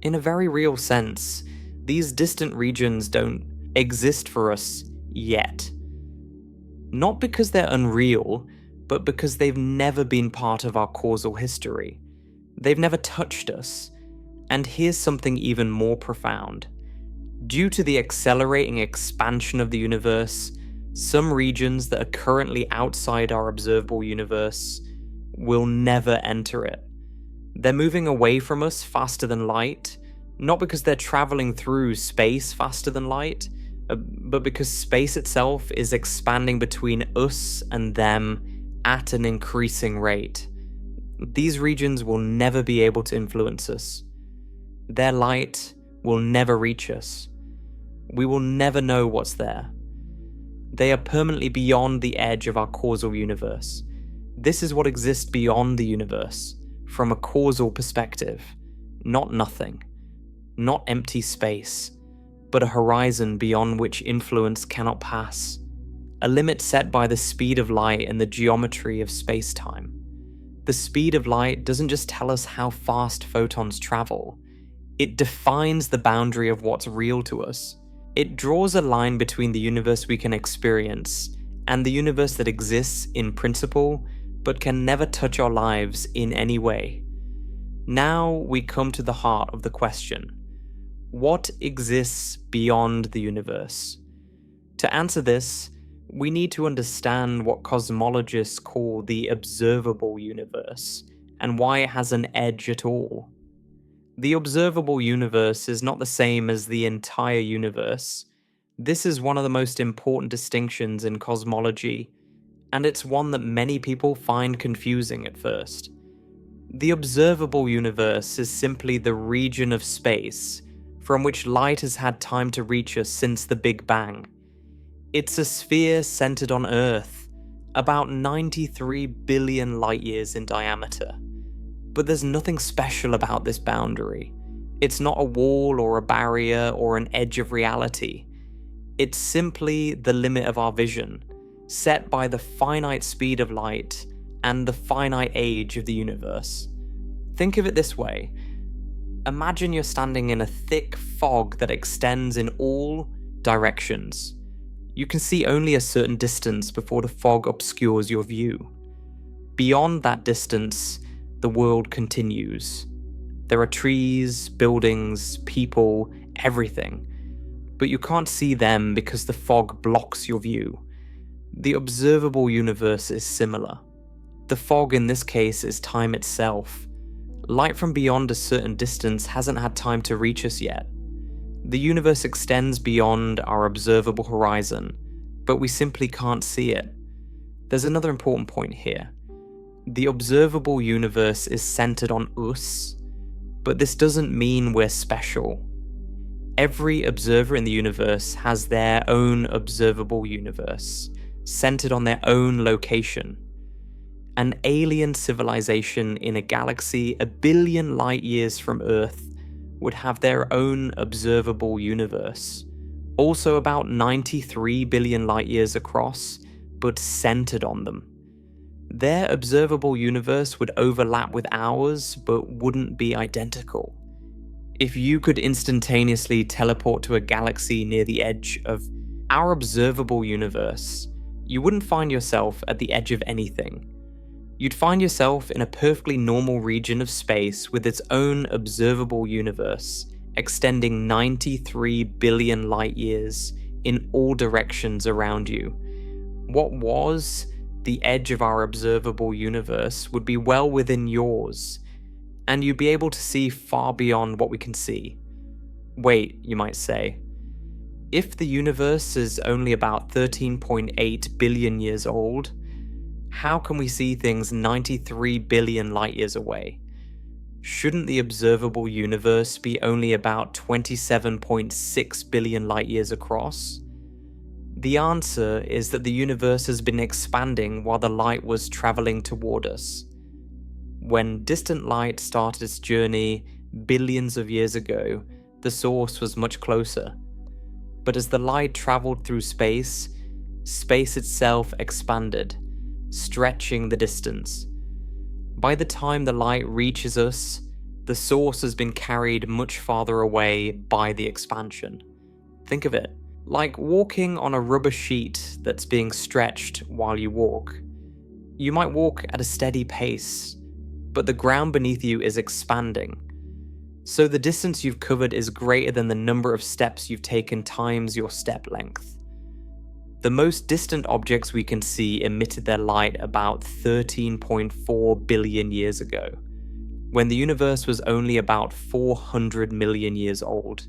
In a very real sense, these distant regions don't exist for us yet. Not because they're unreal, but because they've never been part of our causal history. They've never touched us. And here's something even more profound. Due to the accelerating expansion of the universe, some regions that are currently outside our observable universe will never enter it. They're moving away from us faster than light, not because they're traveling through space faster than light, but because space itself is expanding between us and them at an increasing rate. These regions will never be able to influence us. Their light will never reach us. We will never know what's there. They are permanently beyond the edge of our causal universe. This is what exists beyond the universe, from a causal perspective. Not nothing, not empty space, but a horizon beyond which influence cannot pass. A limit set by the speed of light and the geometry of space-time. The speed of light doesn't just tell us how fast photons travel. It defines the boundary of what's real to us. It draws a line between the universe we can experience and the universe that exists in principle, but can never touch our lives in any way. Now we come to the heart of the question. What exists beyond the universe? To answer this, we need to understand what cosmologists call the observable universe, and why it has an edge at all. The observable universe is not the same as the entire universe. This is one of the most important distinctions in cosmology, and it's one that many people find confusing at first. The observable universe is simply the region of space from which light has had time to reach us since the Big Bang. It's a sphere centered on Earth, about 93 billion light years in diameter. But there's nothing special about this boundary. It's not a wall or a barrier or an edge of reality. It's simply the limit of our vision. set by the finite speed of light and the finite age of the universe. Think of it this way. Imagine you're standing in a thick fog that extends in all directions. You can see only a certain distance before the fog obscures your view. Beyond that distance, the world continues. There are trees, buildings, people, everything. But you can't see them because the fog blocks your view. The observable universe is similar. The fog in this case is time itself. Light from beyond a certain distance hasn't had time to reach us yet. The universe extends beyond our observable horizon, but we simply can't see it. There's another important point here. The observable universe is centered on us, but this doesn't mean we're special. Every observer in the universe has their own observable universe, centered on their own location. An alien civilization in a galaxy 1 billion light years from Earth would have their own observable universe, also about 93 billion light years across, but centered on them. Their observable universe would overlap with ours, but wouldn't be identical. If you could instantaneously teleport to a galaxy near the edge of our observable universe, you wouldn't find yourself at the edge of anything. You'd find yourself in a perfectly normal region of space with its own observable universe, extending 93 billion light years in all directions around you. What was the edge of our observable universe would be well within yours, and you'd be able to see far beyond what we can see. Wait, you might say. If the universe is only about 13.8 billion years old, how can we see things 93 billion light years away? Shouldn't the observable universe be only about 27.6 billion light years across? The answer is that the universe has been expanding while the light was traveling toward us. When distant light started its journey billions of years ago, the source was much closer. But as the light traveled through space, space itself expanded, stretching the distance. By the time the light reaches us, the source has been carried much farther away by the expansion. Think of it like walking on a rubber sheet that's being stretched while you walk. You might walk at a steady pace, but the ground beneath you is expanding. So the distance you've covered is greater than the number of steps you've taken times your step length. The most distant objects we can see emitted their light about 13.4 billion years ago, when the universe was only about 400 million years old.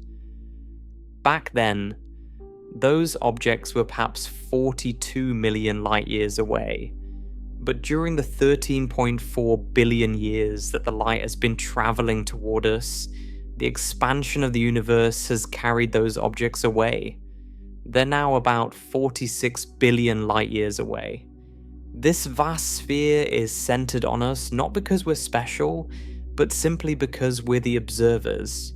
Back then, those objects were perhaps 42 million light years away, but during the 13.4 billion years that the light has been traveling toward us, the expansion of the universe has carried those objects away. They're now about 46 billion light years away. This vast sphere is centered on us not because we're special, but simply because we're the observers.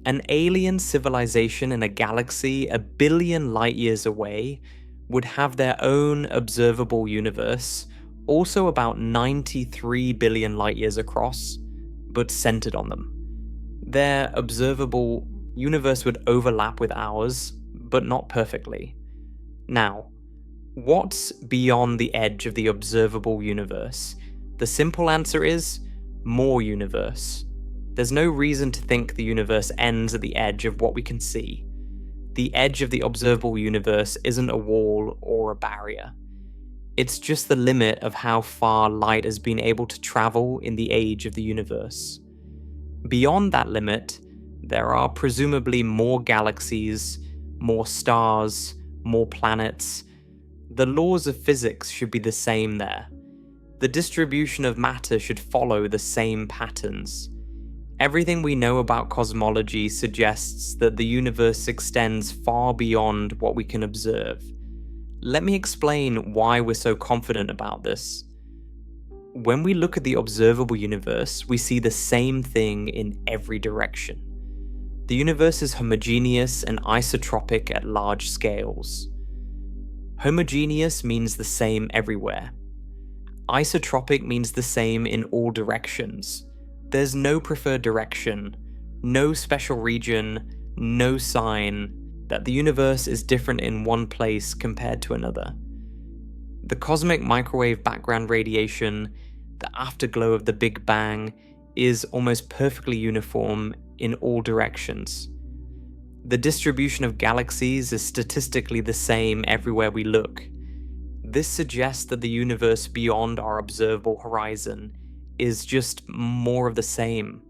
An alien civilization in a galaxy 1 billion light years away would have their own observable universe, also about 93 billion light years across, but centered on them. Their observable universe would overlap with ours, but not perfectly. Now, what's beyond the edge of the observable universe? The simple answer is more universe. There's no reason to think the universe ends at the edge of what we can see. The edge of the observable universe isn't a wall or a barrier. It's just the limit of how far light has been able to travel in the age of the universe. Beyond that limit, there are presumably more galaxies, more stars, more planets. The laws of physics should be the same there. The distribution of matter should follow the same patterns. Everything we know about cosmology suggests that the universe extends far beyond what we can observe. Let me explain why we're so confident about this. When we look at the observable universe, we see the same thing in every direction. The universe is homogeneous and isotropic at large scales. Homogeneous means the same everywhere. Isotropic means the same in all directions. There's no preferred direction, no special region, no sign that the universe is different in one place compared to another. The cosmic microwave background radiation, the afterglow of the Big Bang, is almost perfectly uniform in all directions. The distribution of galaxies is statistically the same everywhere we look. This suggests that the universe beyond our observable horizon is just more of the same.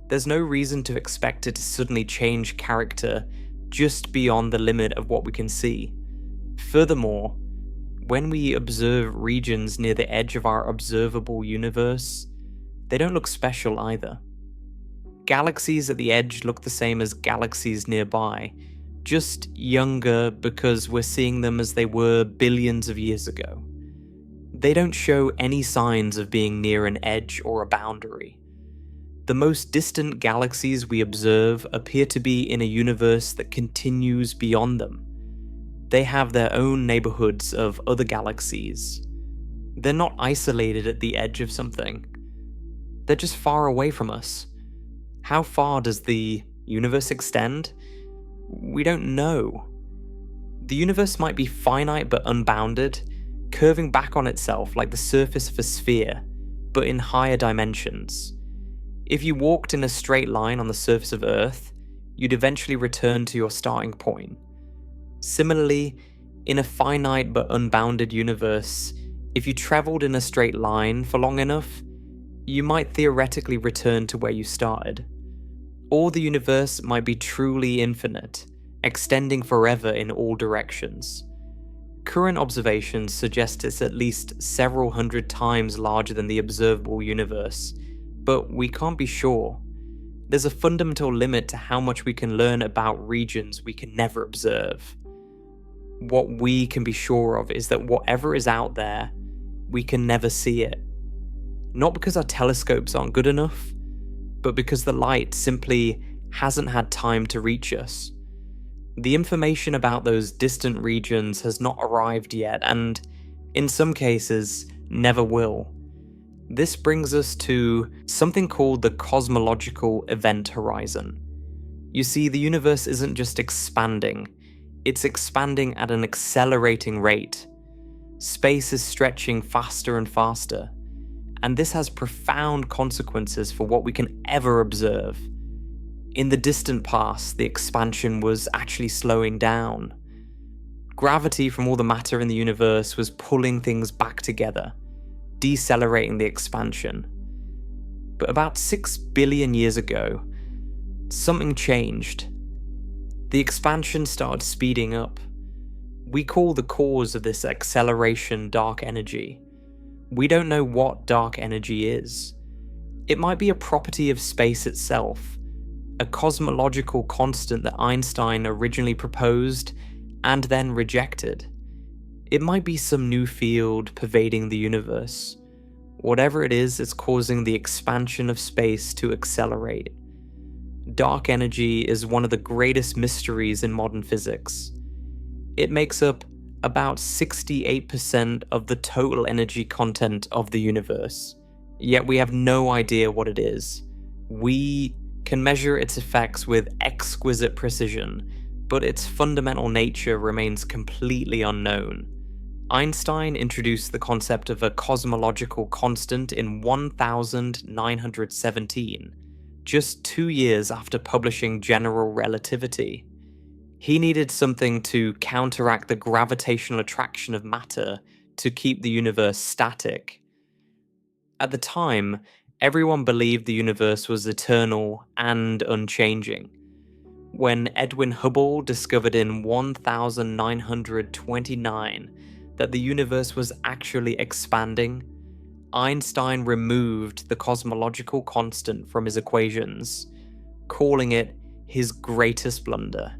There's no reason to expect it to suddenly change character just beyond the limit of what we can see. Furthermore, when we observe regions near the edge of our observable universe, they don't look special either. Galaxies at the edge look the same as galaxies nearby, just younger because we're seeing them as they were billions of years ago. They don't show any signs of being near an edge or a boundary. The most distant galaxies we observe appear to be in a universe that continues beyond them. They have their own neighborhoods of other galaxies. They're not isolated at the edge of something. They're just far away from us. How far does the universe extend? We don't know. The universe might be finite but unbounded, curving back on itself like the surface of a sphere, but in higher dimensions. If you walked in a straight line on the surface of Earth, you'd eventually return to your starting point. Similarly, in a finite but unbounded universe, if you traveled in a straight line for long enough, you might theoretically return to where you started. Or the universe might be truly infinite, extending forever in all directions. Current observations suggest it's at least several hundred times larger than the observable universe, but we can't be sure. There's a fundamental limit to how much we can learn about regions we can never observe. What we can be sure of is that whatever is out there, we can never see it. Not because our telescopes aren't good enough, but because the light simply hasn't had time to reach us. The information about those distant regions has not arrived yet, and in some cases, never will. This brings us to something called the cosmological event horizon. You see, the universe isn't just expanding, it's expanding at an accelerating rate. Space is stretching faster and faster, and this has profound consequences for what we can ever observe. In the distant past, the expansion was actually slowing down. Gravity from all the matter in the universe was pulling things back together, decelerating the expansion. But about 6 billion years ago, something changed. The expansion started speeding up. We call the cause of this acceleration dark energy. We don't know what dark energy is. It might be a property of space itself, a cosmological constant that Einstein originally proposed and then rejected. It might be some new field pervading the universe. Whatever it is, it's causing the expansion of space to accelerate. Dark energy is one of the greatest mysteries in modern physics. It makes up about 68% of the total energy content of the universe, yet we have no idea what it is. We can measure its effects with exquisite precision, but its fundamental nature remains completely unknown. Einstein introduced the concept of a cosmological constant in 1917, just 2 years after publishing General Relativity. He needed something to counteract the gravitational attraction of matter to keep the universe static. At the time, everyone believed the universe was eternal and unchanging. When Edwin Hubble discovered in 1929 that the universe was actually expanding, Einstein removed the cosmological constant from his equations, calling it his greatest blunder.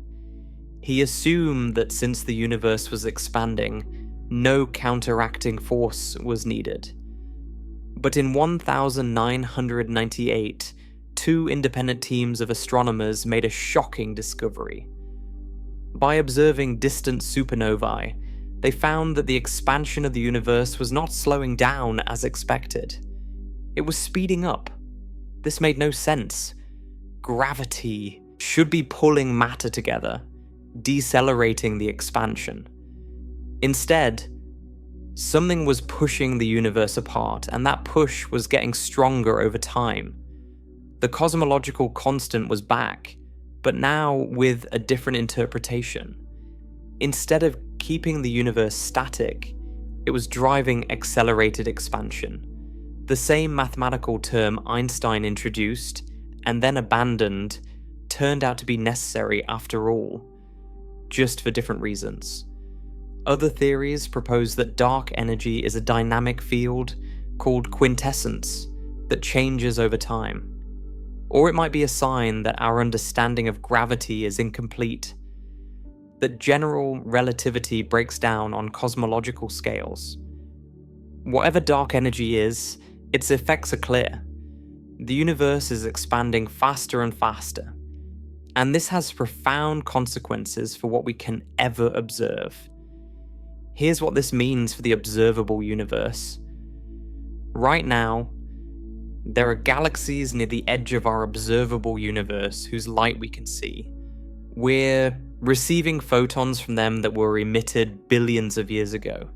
He assumed that since the universe was expanding, no counteracting force was needed. But in 1998, 2 independent teams of astronomers made a shocking discovery. By observing distant supernovae, They found that the expansion of the universe was not slowing down as expected. It was speeding up. This made no sense. Gravity should be pulling matter together, decelerating the expansion. Instead, something was pushing the universe apart, and that push was getting stronger over time. The cosmological constant was back, but now with a different interpretation. Instead of keeping the universe static, it was driving accelerated expansion. The same mathematical term Einstein introduced and then abandoned turned out to be necessary after all, just for different reasons. Other theories propose that dark energy is a dynamic field called quintessence that changes over time. Or it might be a sign that our understanding of gravity is incomplete, that general relativity breaks down on cosmological scales. Whatever dark energy is, its effects are clear. The universe is expanding faster and faster, and this has profound consequences for what we can ever observe. Here's what this means for the observable universe. Right now, there are galaxies near the edge of our observable universe whose light we can see. We're receiving photons from them that were emitted billions of years ago.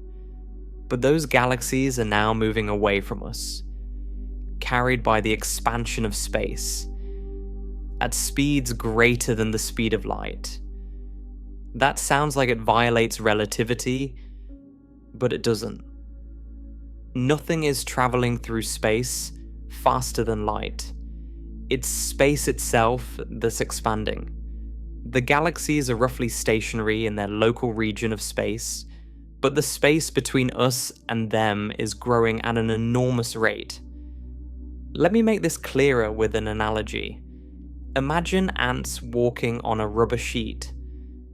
But those galaxies are now moving away from us, carried by the expansion of space, at speeds greater than the speed of light. That sounds like it violates relativity, but it doesn't. Nothing is traveling through space faster than light. It's space itself that's expanding. The galaxies are roughly stationary in their local region of space, but the space between us and them is growing at an enormous rate. Let me make this clearer with an analogy. Imagine ants walking on a rubber sheet.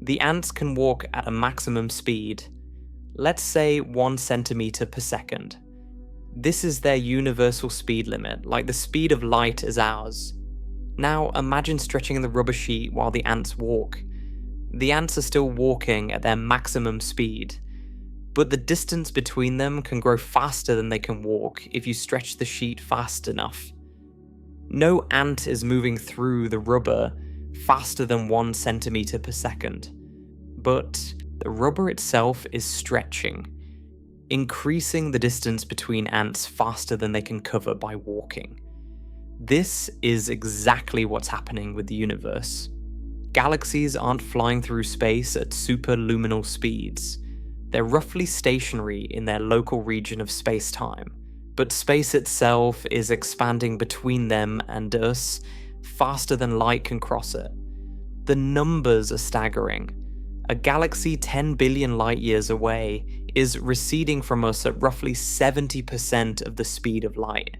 The ants can walk at a maximum speed, let's say 1 centimeter per second. This is their universal speed limit, like the speed of light is ours. Now imagine stretching the rubber sheet while the ants walk. The ants are still walking at their maximum speed, but the distance between them can grow faster than they can walk if you stretch the sheet fast enough. No ant is moving through the rubber faster than 1 centimeter per second, but the rubber itself is stretching, increasing the distance between ants faster than they can cover by walking. This is exactly what's happening with the universe. Galaxies aren't flying through space at superluminal speeds. They're roughly stationary in their local region of space-time, but space itself is expanding between them and us faster than light can cross it. The numbers are staggering. A galaxy 10 billion light years away is receding from us at roughly 70% of the speed of light.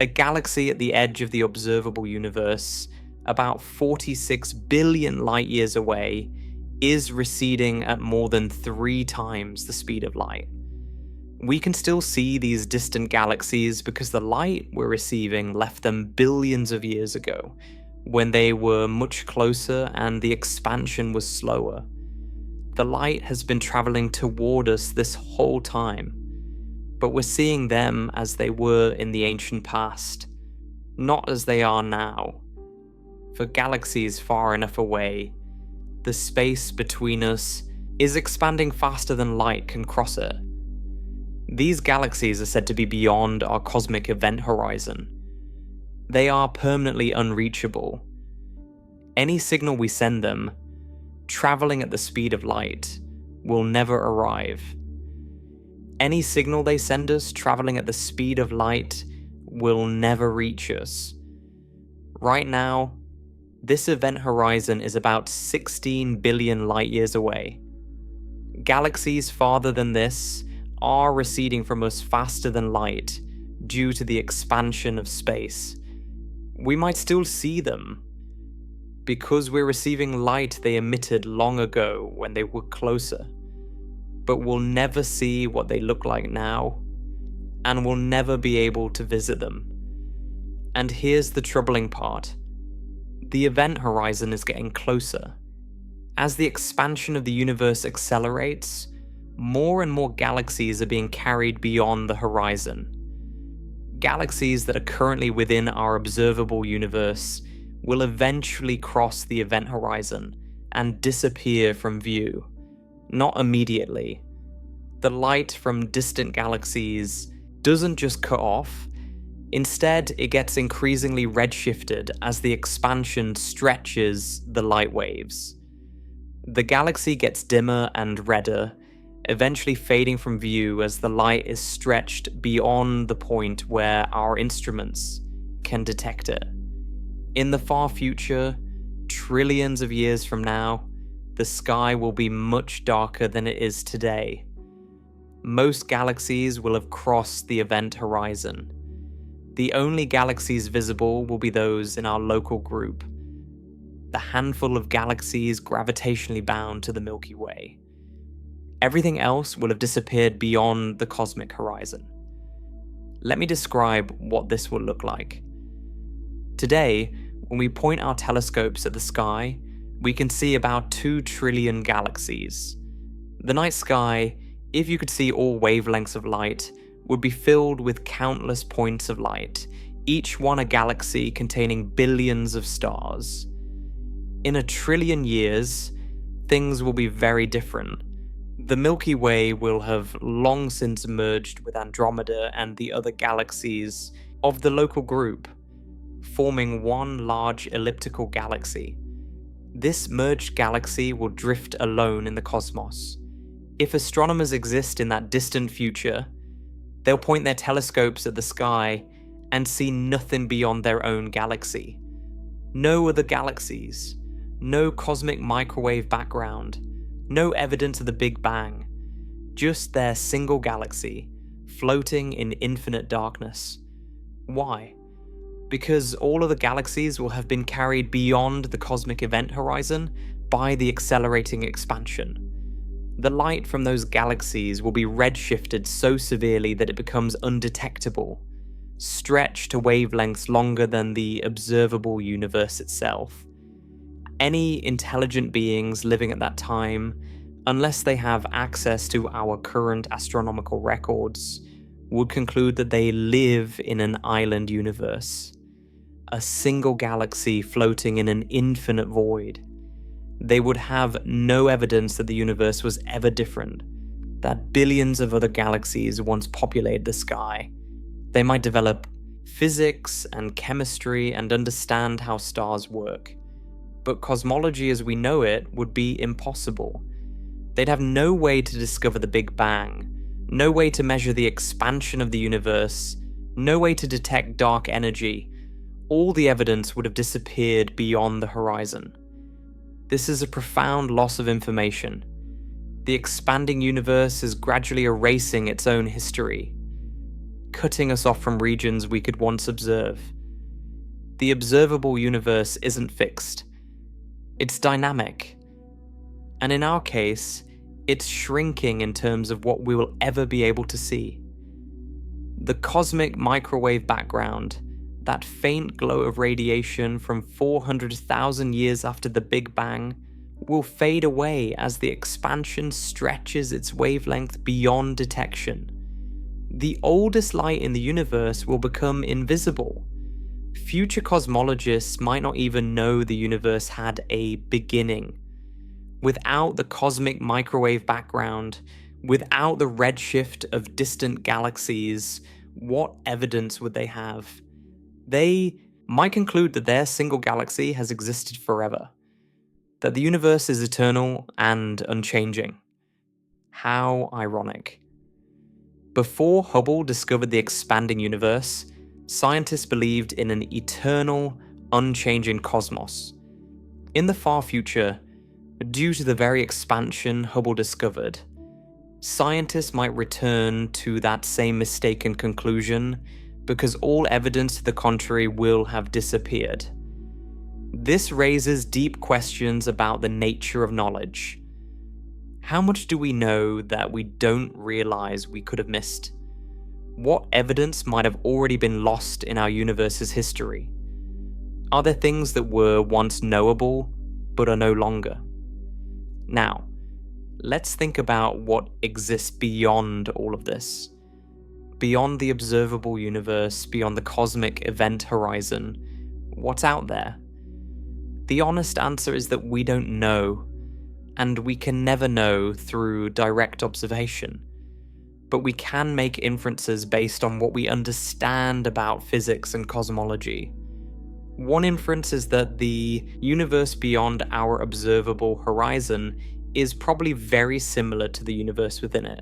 A galaxy at the edge of the observable universe, about 46 billion light years away, is receding at more than 3 times the speed of light. We can still see these distant galaxies because the light we're receiving left them billions of years ago, when they were much closer and the expansion was slower. The light has been traveling toward us this whole time, but we're seeing them as they were in the ancient past, not as they are now. For galaxies far enough away, the space between us is expanding faster than light can cross it. These galaxies are said to be beyond our cosmic event horizon. They are permanently unreachable. Any signal we send them, traveling at the speed of light, will never arrive. Any signal they send us traveling at the speed of light will never reach us. Right now, this event horizon is about 16 billion light years away. Galaxies farther than this are receding from us faster than light due to the expansion of space. We might still see them, because we're receiving light they emitted long ago when they were closer, but we'll never see what they look like now, and we'll never be able to visit them. And here's the troubling part. The event horizon is getting closer. As the expansion of the universe accelerates, more and more galaxies are being carried beyond the horizon. Galaxies that are currently within our observable universe will eventually cross the event horizon and disappear from view. Not immediately. The light from distant galaxies doesn't just cut off. Instead, it gets increasingly redshifted as the expansion stretches the light waves. The galaxy gets dimmer and redder, eventually fading from view as the light is stretched beyond the point where our instruments can detect it. In the far future, trillions of years from now, the sky will be much darker than it is today. Most galaxies will have crossed the event horizon. The only galaxies visible will be those in our local group, the handful of galaxies gravitationally bound to the Milky Way. Everything else will have disappeared beyond the cosmic horizon. Let me describe what this will look like. Today, when we point our telescopes at the sky, we can see about 2 trillion galaxies. The night sky, if you could see all wavelengths of light, would be filled with countless points of light, each one a galaxy containing billions of stars. In 1 trillion years, things will be very different. The Milky Way will have long since merged with Andromeda and the other galaxies of the local group, forming one large elliptical galaxy. This merged galaxy will drift alone in the cosmos. If astronomers exist in that distant future, they'll point their telescopes at the sky and see nothing beyond their own galaxy. No other galaxies, no cosmic microwave background, no evidence of the Big Bang, just their single galaxy, floating in infinite darkness. Why? Because all of the galaxies will have been carried beyond the cosmic event horizon by the accelerating expansion. The light from those galaxies will be redshifted so severely that it becomes undetectable, stretched to wavelengths longer than the observable universe itself. Any intelligent beings living at that time, unless they have access to our current astronomical records, would conclude that they live in an island universe, a single galaxy floating in an infinite void. They would have no evidence that the universe was ever different, that billions of other galaxies once populated the sky. They might develop physics and chemistry and understand how stars work. But cosmology as we know it would be impossible. They'd have no way to discover the Big Bang, no way to measure the expansion of the universe, no way to detect dark energy. All the evidence would have disappeared beyond the horizon. This is a profound loss of information. The expanding universe is gradually erasing its own history, cutting us off from regions we could once observe. The observable universe isn't fixed. It's dynamic. And in our case, it's shrinking in terms of what we will ever be able to see. The cosmic microwave background, that faint glow of radiation from 400,000 years after the Big Bang, will fade away as the expansion stretches its wavelength beyond detection. The oldest light in the universe will become invisible. Future cosmologists might not even know the universe had a beginning. Without the cosmic microwave background, without the redshift of distant galaxies, what evidence would they have? They might conclude that their single galaxy has existed forever, that the universe is eternal and unchanging. How ironic. Before Hubble discovered the expanding universe, scientists believed in an eternal, unchanging cosmos. In the far future, due to the very expansion Hubble discovered, scientists might return to that same mistaken conclusion because all evidence to the contrary will have disappeared. This raises deep questions about the nature of knowledge. How much do we know that we don't realize we could have missed? What evidence might have already been lost in our universe's history? Are there things that were once knowable, but are no longer? Now, Let's think about what exists beyond all of this. Beyond the observable universe, beyond the cosmic event horizon, what's out there? The honest answer is that we don't know, and we can never know through direct observation. But we can make inferences based on what we understand about physics and cosmology. One inference is that the universe beyond our observable horizon is probably very similar to the universe within it.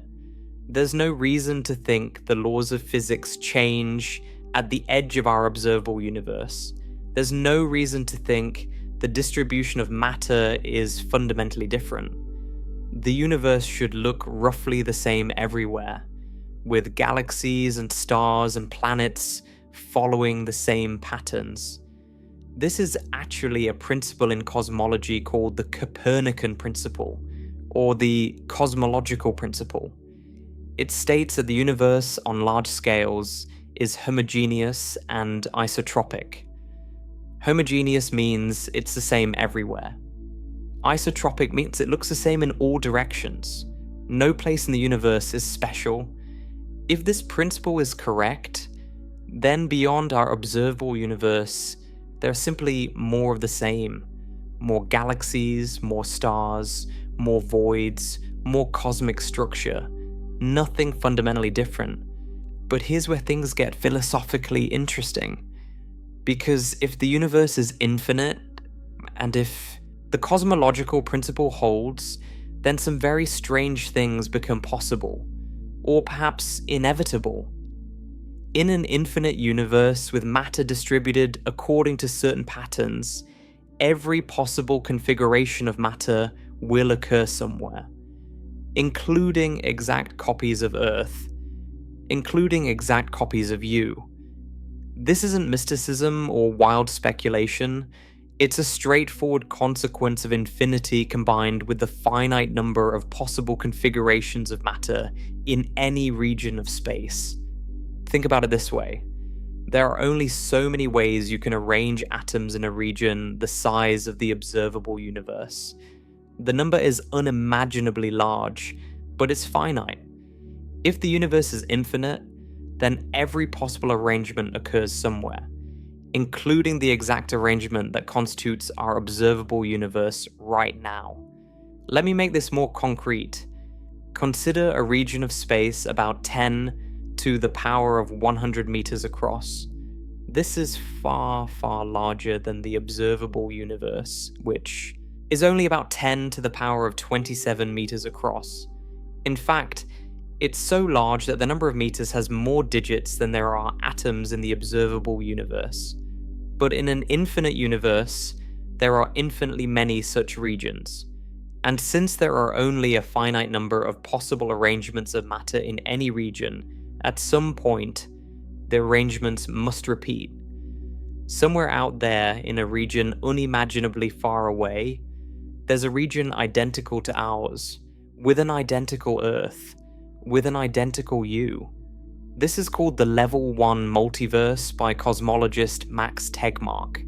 There's no reason to think the laws of physics change at the edge of our observable universe. There's no reason to think the distribution of matter is fundamentally different. The universe should look roughly the same everywhere, with galaxies and stars and planets following the same patterns. This is actually a principle in cosmology called the Copernican principle, or the cosmological principle. It states that the universe on large scales is homogeneous and isotropic. Homogeneous means it's the same everywhere. Isotropic means it looks the same in all directions. No place in the universe is special. If this principle is correct, then beyond our observable universe, there are simply more of the same. More galaxies, more stars, more voids, more cosmic structure. Nothing fundamentally different. But here's where things get philosophically interesting. Because if the universe is infinite, and if the cosmological principle holds, then some very strange things become possible, or perhaps inevitable. In an infinite universe with matter distributed according to certain patterns, every possible configuration of matter will occur somewhere, including exact copies of Earth, including exact copies of you. This isn't mysticism or wild speculation. It's a straightforward consequence of infinity combined with the finite number of possible configurations of matter in any region of space. Think about it this way. There are only so many ways you can arrange atoms in a region the size of the observable universe. The number is unimaginably large, but it's finite. If the universe is infinite, then every possible arrangement occurs somewhere, including the exact arrangement that constitutes our observable universe right now. Let me make this more concrete. Consider a region of space about 10 to the power of 100 meters across. This is far, far larger than the observable universe, which is only about 10 to the power of 27 meters across. In fact, it's so large that the number of meters has more digits than there are atoms in the observable universe. But in an infinite universe, there are infinitely many such regions. And since there are only a finite number of possible arrangements of matter in any region, at some point, the arrangements must repeat. Somewhere out there in a region unimaginably far away, there's a region identical to ours, with an identical Earth, with an identical you. This is called the Level 1 multiverse by cosmologist Max Tegmark.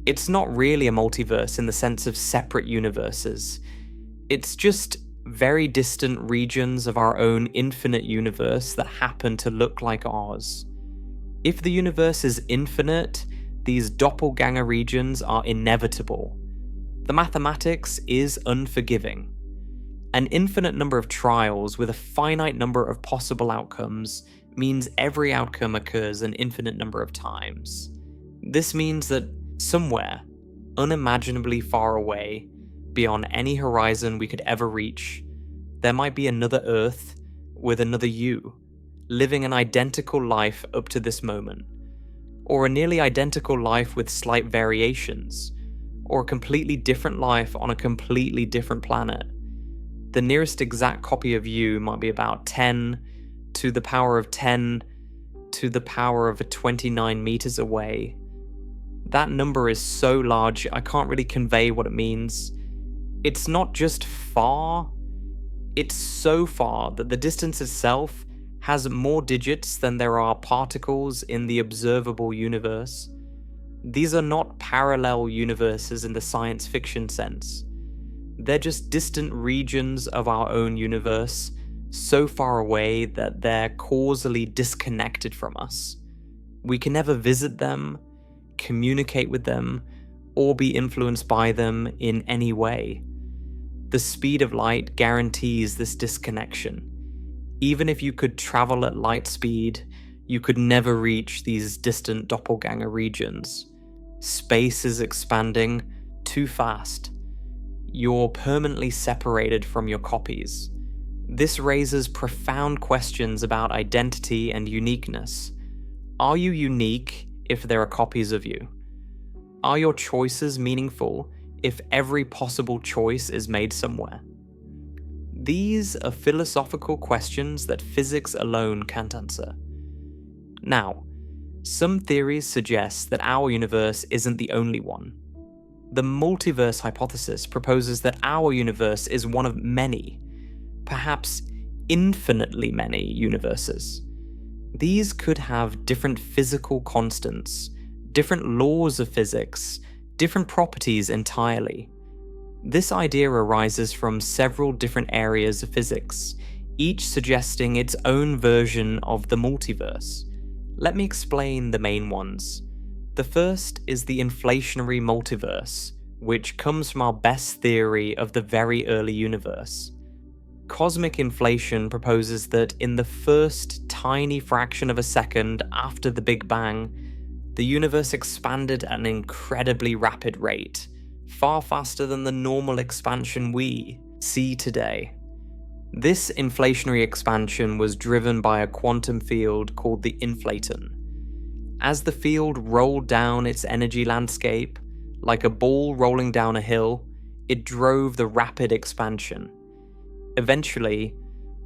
It's not really a multiverse in the sense of separate universes. It's just very distant regions of our own infinite universe that happen to look like ours. If the universe is infinite, these doppelganger regions are inevitable. The mathematics is unforgiving. An infinite number of trials with a finite number of possible outcomes means every outcome occurs an infinite number of times. This means that somewhere, unimaginably far away, beyond any horizon we could ever reach, there might be another Earth with another you, living an identical life up to this moment, or a nearly identical life with slight variations, or a completely different life on a completely different planet. The nearest exact copy of you might be about 10 to the power of 10 to the power of 29 meters away. That number is so large, I can't really convey what it means. It's not just far, it's so far that the distance itself has more digits than there are particles in the observable universe. These are not parallel universes in the science fiction sense. They're just distant regions of our own universe, so far away that they're causally disconnected from us. We can never visit them, communicate with them, or be influenced by them in any way. The speed of light guarantees this disconnection. Even if you could travel at light speed, you could never reach these distant doppelganger regions. Space is expanding too fast. You're permanently separated from your copies. This raises profound questions about identity and uniqueness. Are you unique if there are copies of you? Are your choices meaningful if every possible choice is made somewhere? These are philosophical questions that physics alone can't answer. Now, some theories suggest that our universe isn't the only one. The multiverse hypothesis proposes that our universe is one of many, perhaps infinitely many universes. These could have different physical constants, different laws of physics, different properties entirely. This idea arises from several different areas of physics, each suggesting its own version of the multiverse. Let me explain the main ones. The first is the inflationary multiverse, which comes from our best theory of the very early universe. Cosmic inflation proposes that in the first tiny fraction of a second after the Big Bang, the universe expanded at an incredibly rapid rate, far faster than the normal expansion we see today. This inflationary expansion was driven by a quantum field called the inflaton. As the field rolled down its energy landscape, like a ball rolling down a hill, it drove the rapid expansion. Eventually,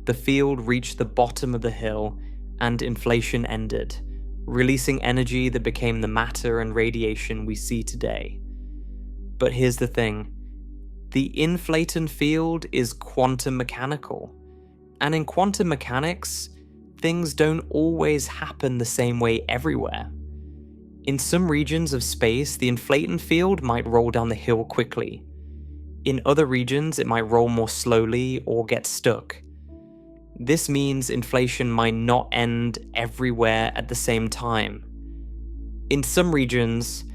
the field reached the bottom of the hill and inflation ended, releasing energy that became the matter and radiation we see today. But here's the thing. The inflaton field is quantum mechanical. And in quantum mechanics, things don't always happen the same way everywhere. In some regions of space, the inflaton field might roll down the hill quickly. In other regions, it might roll more slowly or get stuck. This means inflation might not end everywhere at the same time. In some regions,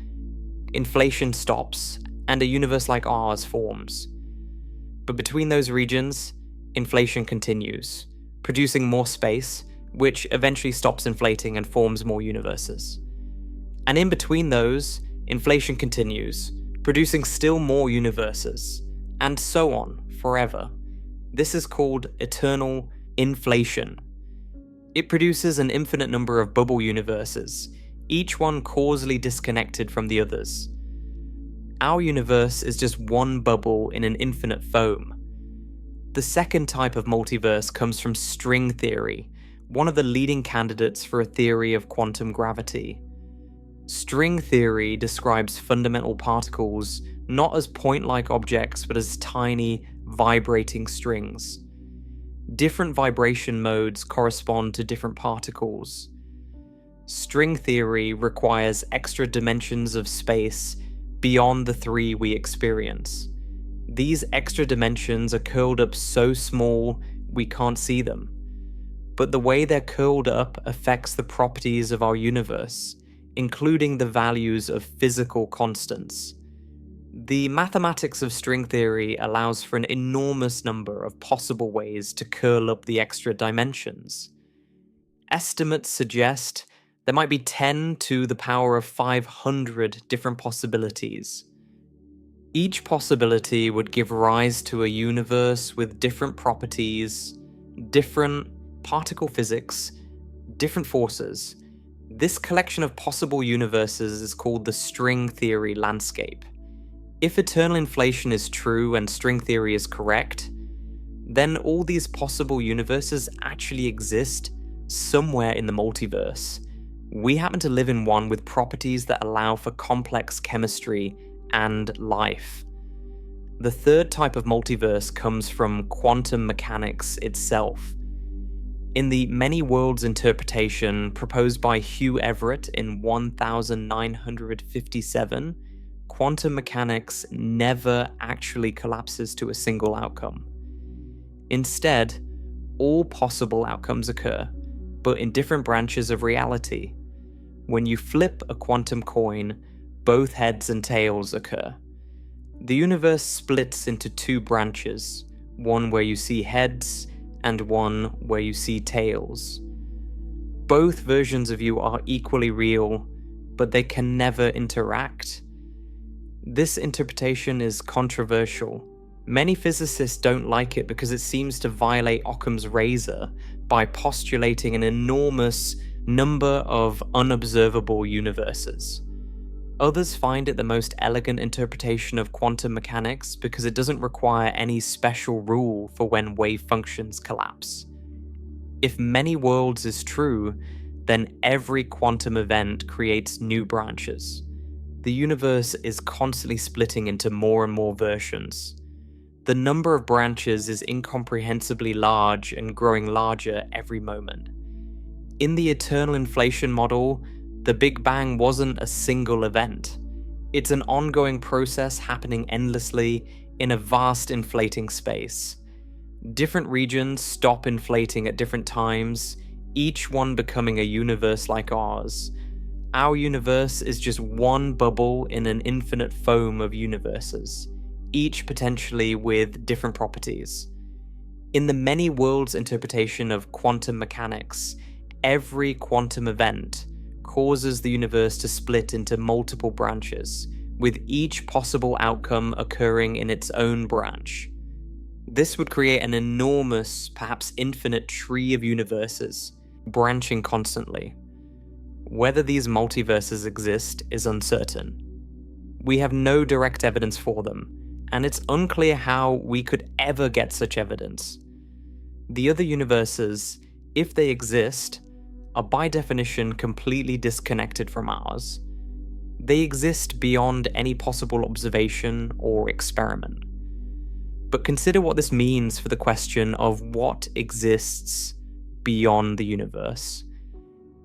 inflation stops and a universe like ours forms. But between those regions, inflation continues, producing more space, which eventually stops inflating and forms more universes. And in between those, inflation continues, producing still more universes, and so on, forever. This is called eternal inflation. It produces an infinite number of bubble universes, each one causally disconnected from the others. Our universe is just one bubble in an infinite foam. The second type of multiverse comes from string theory, one of the leading candidates for a theory of quantum gravity. String theory describes fundamental particles not as point-like objects but as tiny, vibrating strings. Different vibration modes correspond to different particles. String theory requires extra dimensions of space beyond the three we experience. These extra dimensions are curled up so small we can't see them. But the way they're curled up affects the properties of our universe, including the values of physical constants. The mathematics of string theory allows for an enormous number of possible ways to curl up the extra dimensions. Estimates suggest there might be 10 to the power of 500 different possibilities. Each possibility would give rise to a universe with different properties, different particle physics, different forces. This collection of possible universes is called the string theory landscape. If eternal inflation is true and string theory is correct, then all these possible universes actually exist somewhere in the multiverse. We happen to live in one with properties that allow for complex chemistry and life. The third type of multiverse comes from quantum mechanics itself. In the many worlds interpretation proposed by Hugh Everett in 1957, quantum mechanics never actually collapses to a single outcome. Instead, all possible outcomes occur, but in different branches of reality. When you flip a quantum coin, both heads and tails occur. The universe splits into two branches, one where you see heads and one where you see tails. Both versions of you are equally real, but they can never interact. This interpretation is controversial. Many physicists don't like it because it seems to violate Occam's razor by postulating an enormous number of unobservable universes. Others find it the most elegant interpretation of quantum mechanics because it doesn't require any special rule for when wave functions collapse. If many worlds is true, then every quantum event creates new branches. The universe is constantly splitting into more and more versions. The number of branches is incomprehensibly large and growing larger every moment. In the eternal inflation model, the Big Bang wasn't a single event. It's an ongoing process happening endlessly in a vast inflating space. Different regions stop inflating at different times, each one becoming a universe like ours. Our universe is just one bubble in an infinite foam of universes, each potentially with different properties. In the many worlds interpretation of quantum mechanics, every quantum event causes the universe to split into multiple branches, with each possible outcome occurring in its own branch. This would create an enormous, perhaps infinite tree of universes, branching constantly. Whether these multiverses exist is uncertain. We have no direct evidence for them, and it's unclear how we could ever get such evidence. The other universes, if they exist, are by definition completely disconnected from ours. They exist beyond any possible observation or experiment. But consider what this means for the question of what exists beyond the universe.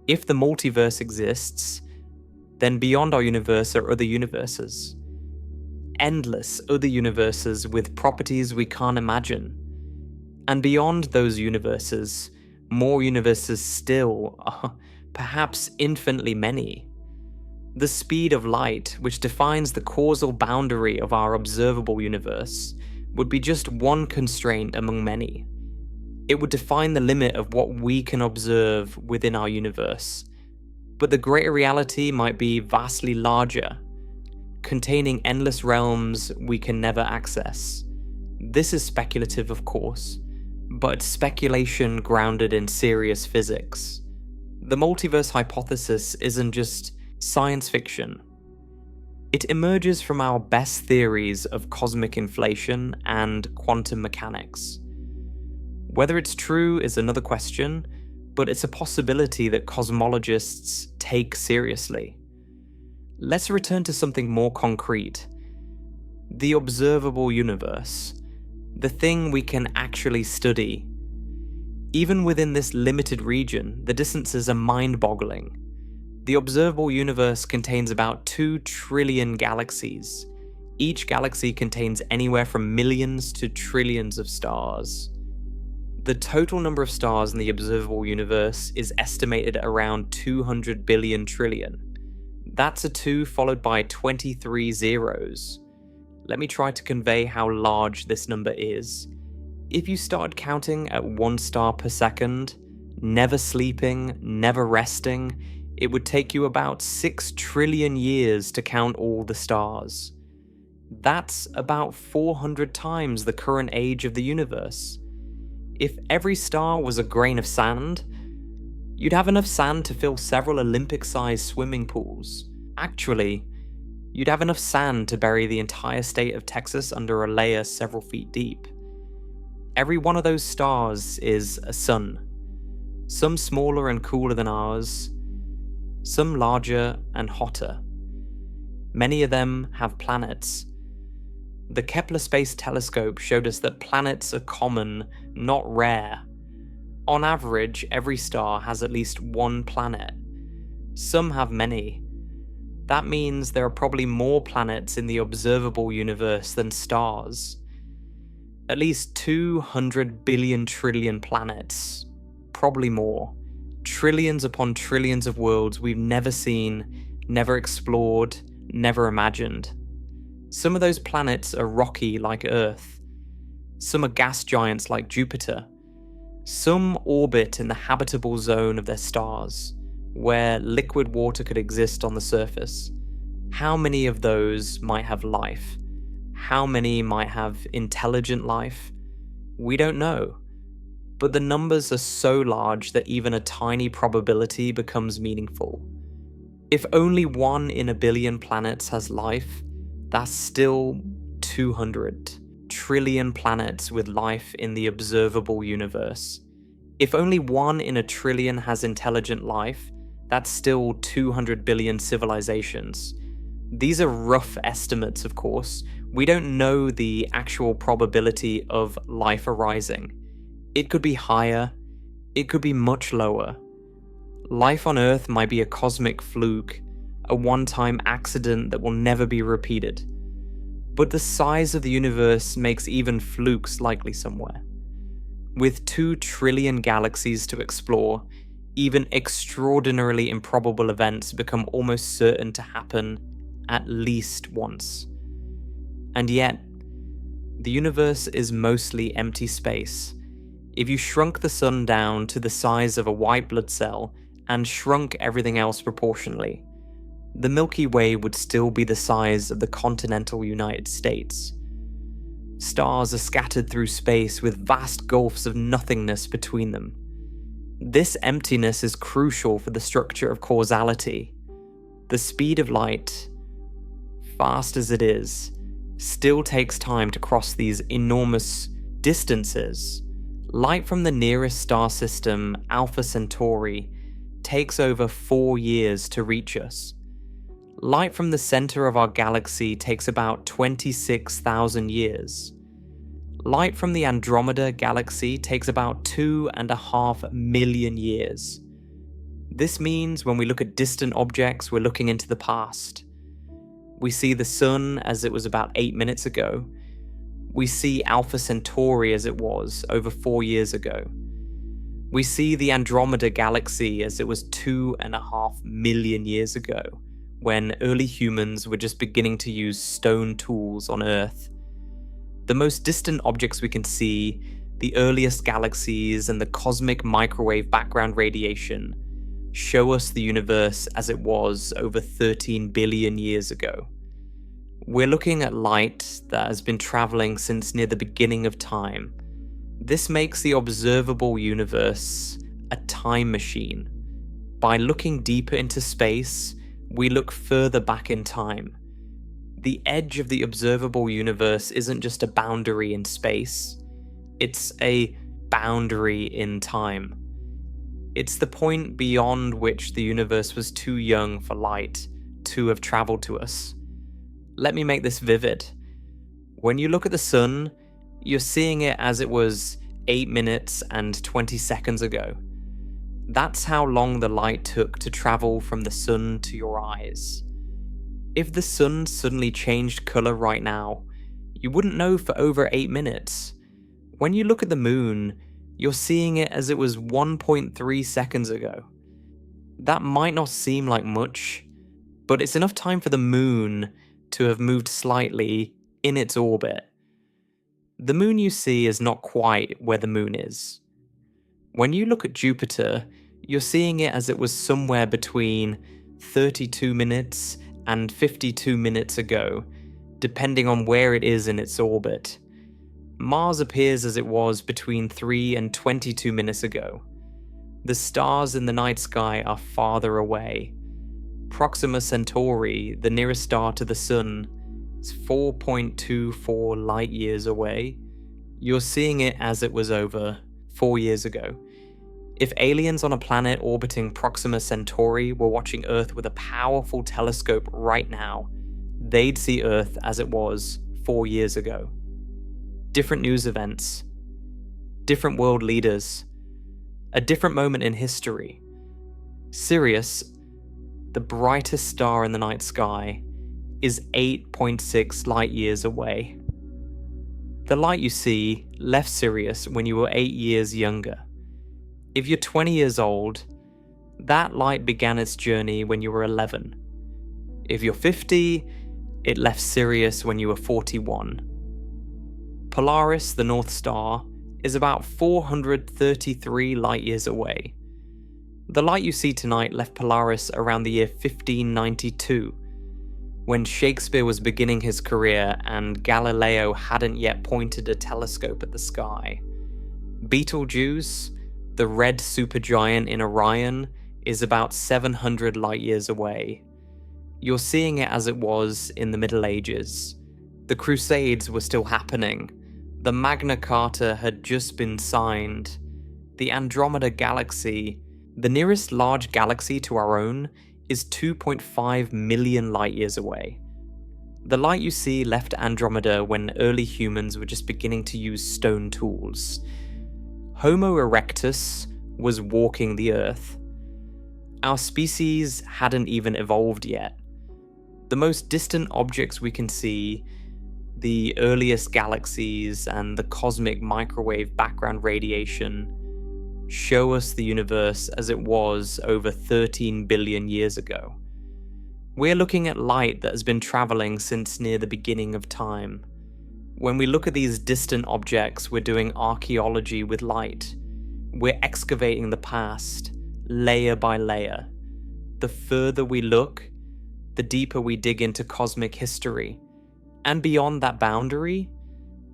If the multiverse exists, then beyond our universe are other universes. Endless other universes with properties we can't imagine. And beyond those universes, more universes still, perhaps infinitely many. The speed of light, which defines the causal boundary of our observable universe, would be just one constraint among many. It would define the limit of what we can observe within our universe. But the greater reality might be vastly larger, containing endless realms we can never access. This is speculative, of course, but speculation grounded in serious physics. The multiverse hypothesis isn't just science fiction. It emerges from our best theories of cosmic inflation and quantum mechanics. Whether it's true is another question, but it's a possibility that cosmologists take seriously. Let's return to something more concrete. The observable universe. The thing we can actually study. Even within this limited region, the distances are mind-boggling. The observable universe contains about 2 trillion galaxies. Each galaxy contains anywhere from millions to trillions of stars. The total number of stars in the observable universe is estimated around 200 billion trillion. That's a 2 followed by 23 zeros. Let me try to convey how large this number is. If you started counting at 1 star per second, never sleeping, never resting, it would take you about 6 trillion years to count all the stars. That's about 400 times the current age of the universe. If every star was a grain of sand, you'd have enough sand to fill several Olympic-sized swimming pools. Actually, you'd have enough sand to bury the entire state of Texas under a layer several feet deep. Every one of those stars is a sun. Some smaller and cooler than ours, some larger and hotter. Many of them have planets. The Kepler Space Telescope showed us that planets are common, not rare. On average, every star has at least one planet. Some have many. That means there are probably more planets in the observable universe than stars. At least 200 billion trillion planets. Probably more. Trillions upon trillions of worlds we've never seen, never explored, never imagined. Some of those planets are rocky like Earth. Some are gas giants like Jupiter. Some orbit in the habitable zone of their stars, where liquid water could exist on the surface. How many of those might have life? How many might have intelligent life? We don't know. But the numbers are so large that even a tiny probability becomes meaningful. If only 1 in a billion planets has life, that's still 200 trillion planets with life in the observable universe. If only 1 in a trillion has intelligent life, that's still 200 billion civilizations. These are rough estimates, of course. We don't know the actual probability of life arising. It could be higher, it could be much lower. Life on Earth might be a cosmic fluke, a one-time accident that will never be repeated. But the size of the universe makes even flukes likely somewhere. With 2 trillion galaxies to explore, even extraordinarily improbable events become almost certain to happen at least once. And yet, the universe is mostly empty space. If you shrunk the sun down to the size of a white blood cell and shrunk everything else proportionally, the Milky Way would still be the size of the continental United States. Stars are scattered through space with vast gulfs of nothingness between them. This emptiness is crucial for the structure of causality. The speed of light, fast as it is, still takes time to cross these enormous distances. Light from the nearest star system, Alpha Centauri, takes over 4 years to reach us. Light from the center of our galaxy takes about 26,000 years. Light from the Andromeda galaxy takes about 2.5 million years. This means when we look at distant objects, we're looking into the past. We see the sun as it was about 8 minutes ago. We see Alpha Centauri as it was over 4 years ago. We see the Andromeda galaxy as it was 2.5 million years ago, when early humans were just beginning to use stone tools on Earth. The most distant objects we can see, the earliest galaxies and the cosmic microwave background radiation, show us the universe as it was over 13 billion years ago. We're looking at light that has been traveling since near the beginning of time. This makes the observable universe a time machine. By looking deeper into space, we look further back in time. The edge of the observable universe isn't just a boundary in space, it's a boundary in time. It's the point beyond which the universe was too young for light to have traveled to us. Let me make this vivid. When you look at the sun, you're seeing it as it was 8 minutes and 20 seconds ago. That's how long the light took to travel from the sun to your eyes. If the sun suddenly changed color right now, you wouldn't know for over 8 minutes. When you look at the moon, you're seeing it as it was 1.3 seconds ago. That might not seem like much, but it's enough time for the moon to have moved slightly in its orbit. The moon you see is not quite where the moon is. When you look at Jupiter, you're seeing it as it was somewhere between 32 minutes and 52 minutes ago, depending on where it is in its orbit. Mars appears as it was between 3 and 22 minutes ago. The stars in the night sky are farther away. Proxima Centauri, the nearest star to the sun, is 4.24 light years away. You're seeing it as it was over 4 years ago. If aliens on a planet orbiting Proxima Centauri were watching Earth with a powerful telescope right now, they'd see Earth as it was 4 years ago. Different news events, different world leaders, a different moment in history. Sirius, the brightest star in the night sky, is 8.6 light years away. The light you see left Sirius when you were 8 years younger. If you're 20 years old, that light began its journey when you were 11. If you're 50, it left Sirius when you were 41. Polaris, the North Star, is about 433 light years away. The light you see tonight left Polaris around the year 1592, when Shakespeare was beginning his career and Galileo hadn't yet pointed a telescope at the sky. Betelgeuse, the red supergiant in Orion, is about 700 light years away. You're seeing it as it was in the Middle Ages. The Crusades were still happening. The Magna Carta had just been signed. The Andromeda Galaxy, the nearest large galaxy to our own, is 2.5 million light years away. The light you see left Andromeda when early humans were just beginning to use stone tools. Homo erectus was walking the Earth. Our species hadn't even evolved yet. The most distant objects we can see, the earliest galaxies and the cosmic microwave background radiation, show us the universe as it was over 13 billion years ago. We're looking at light that has been traveling since near the beginning of time. When we look at these distant objects, we're doing archaeology with light. We're excavating the past, layer by layer. The further we look, the deeper we dig into cosmic history. And beyond that boundary,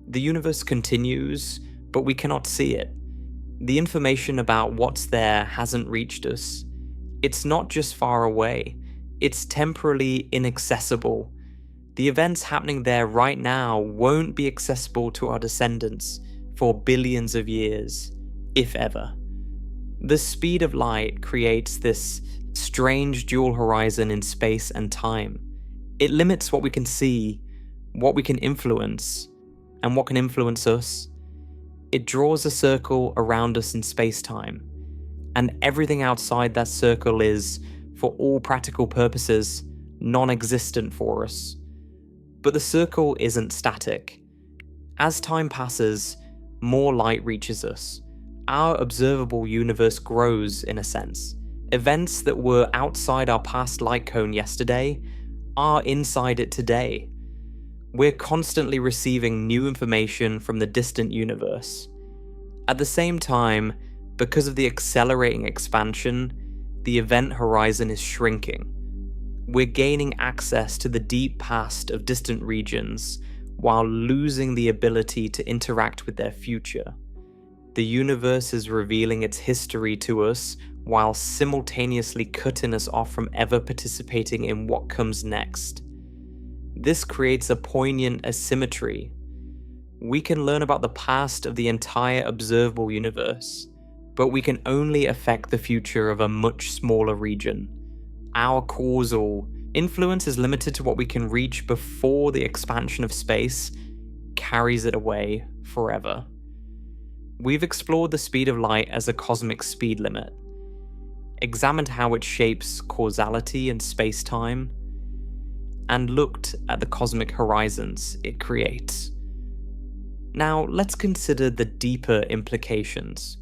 the universe continues, but we cannot see it. The information about what's there hasn't reached us. It's not just far away, it's temporally inaccessible. The events happening there right now won't be accessible to our descendants for billions of years, if ever. The speed of light creates this strange dual horizon in space and time. It limits what we can see, what we can influence, and what can influence us. It draws a circle around us in space-time, and everything outside that circle is, for all practical purposes, non-existent for us. But the circle isn't static. As time passes, more light reaches us. Our observable universe grows, in a sense. Events that were outside our past light cone yesterday are inside it today. We're constantly receiving new information from the distant universe. At the same time, because of the accelerating expansion, the event horizon is shrinking. We're gaining access to the deep past of distant regions while losing the ability to interact with their future. The universe is revealing its history to us while simultaneously cutting us off from ever participating in what comes next. This creates a poignant asymmetry. We can learn about the past of the entire observable universe, but we can only affect the future of a much smaller region. Our causal influence is limited to what we can reach before the expansion of space carries it away forever. We've explored the speed of light as a cosmic speed limit, examined how it shapes causality and space-time, and looked at the cosmic horizons it creates. Now, let's consider the deeper implications.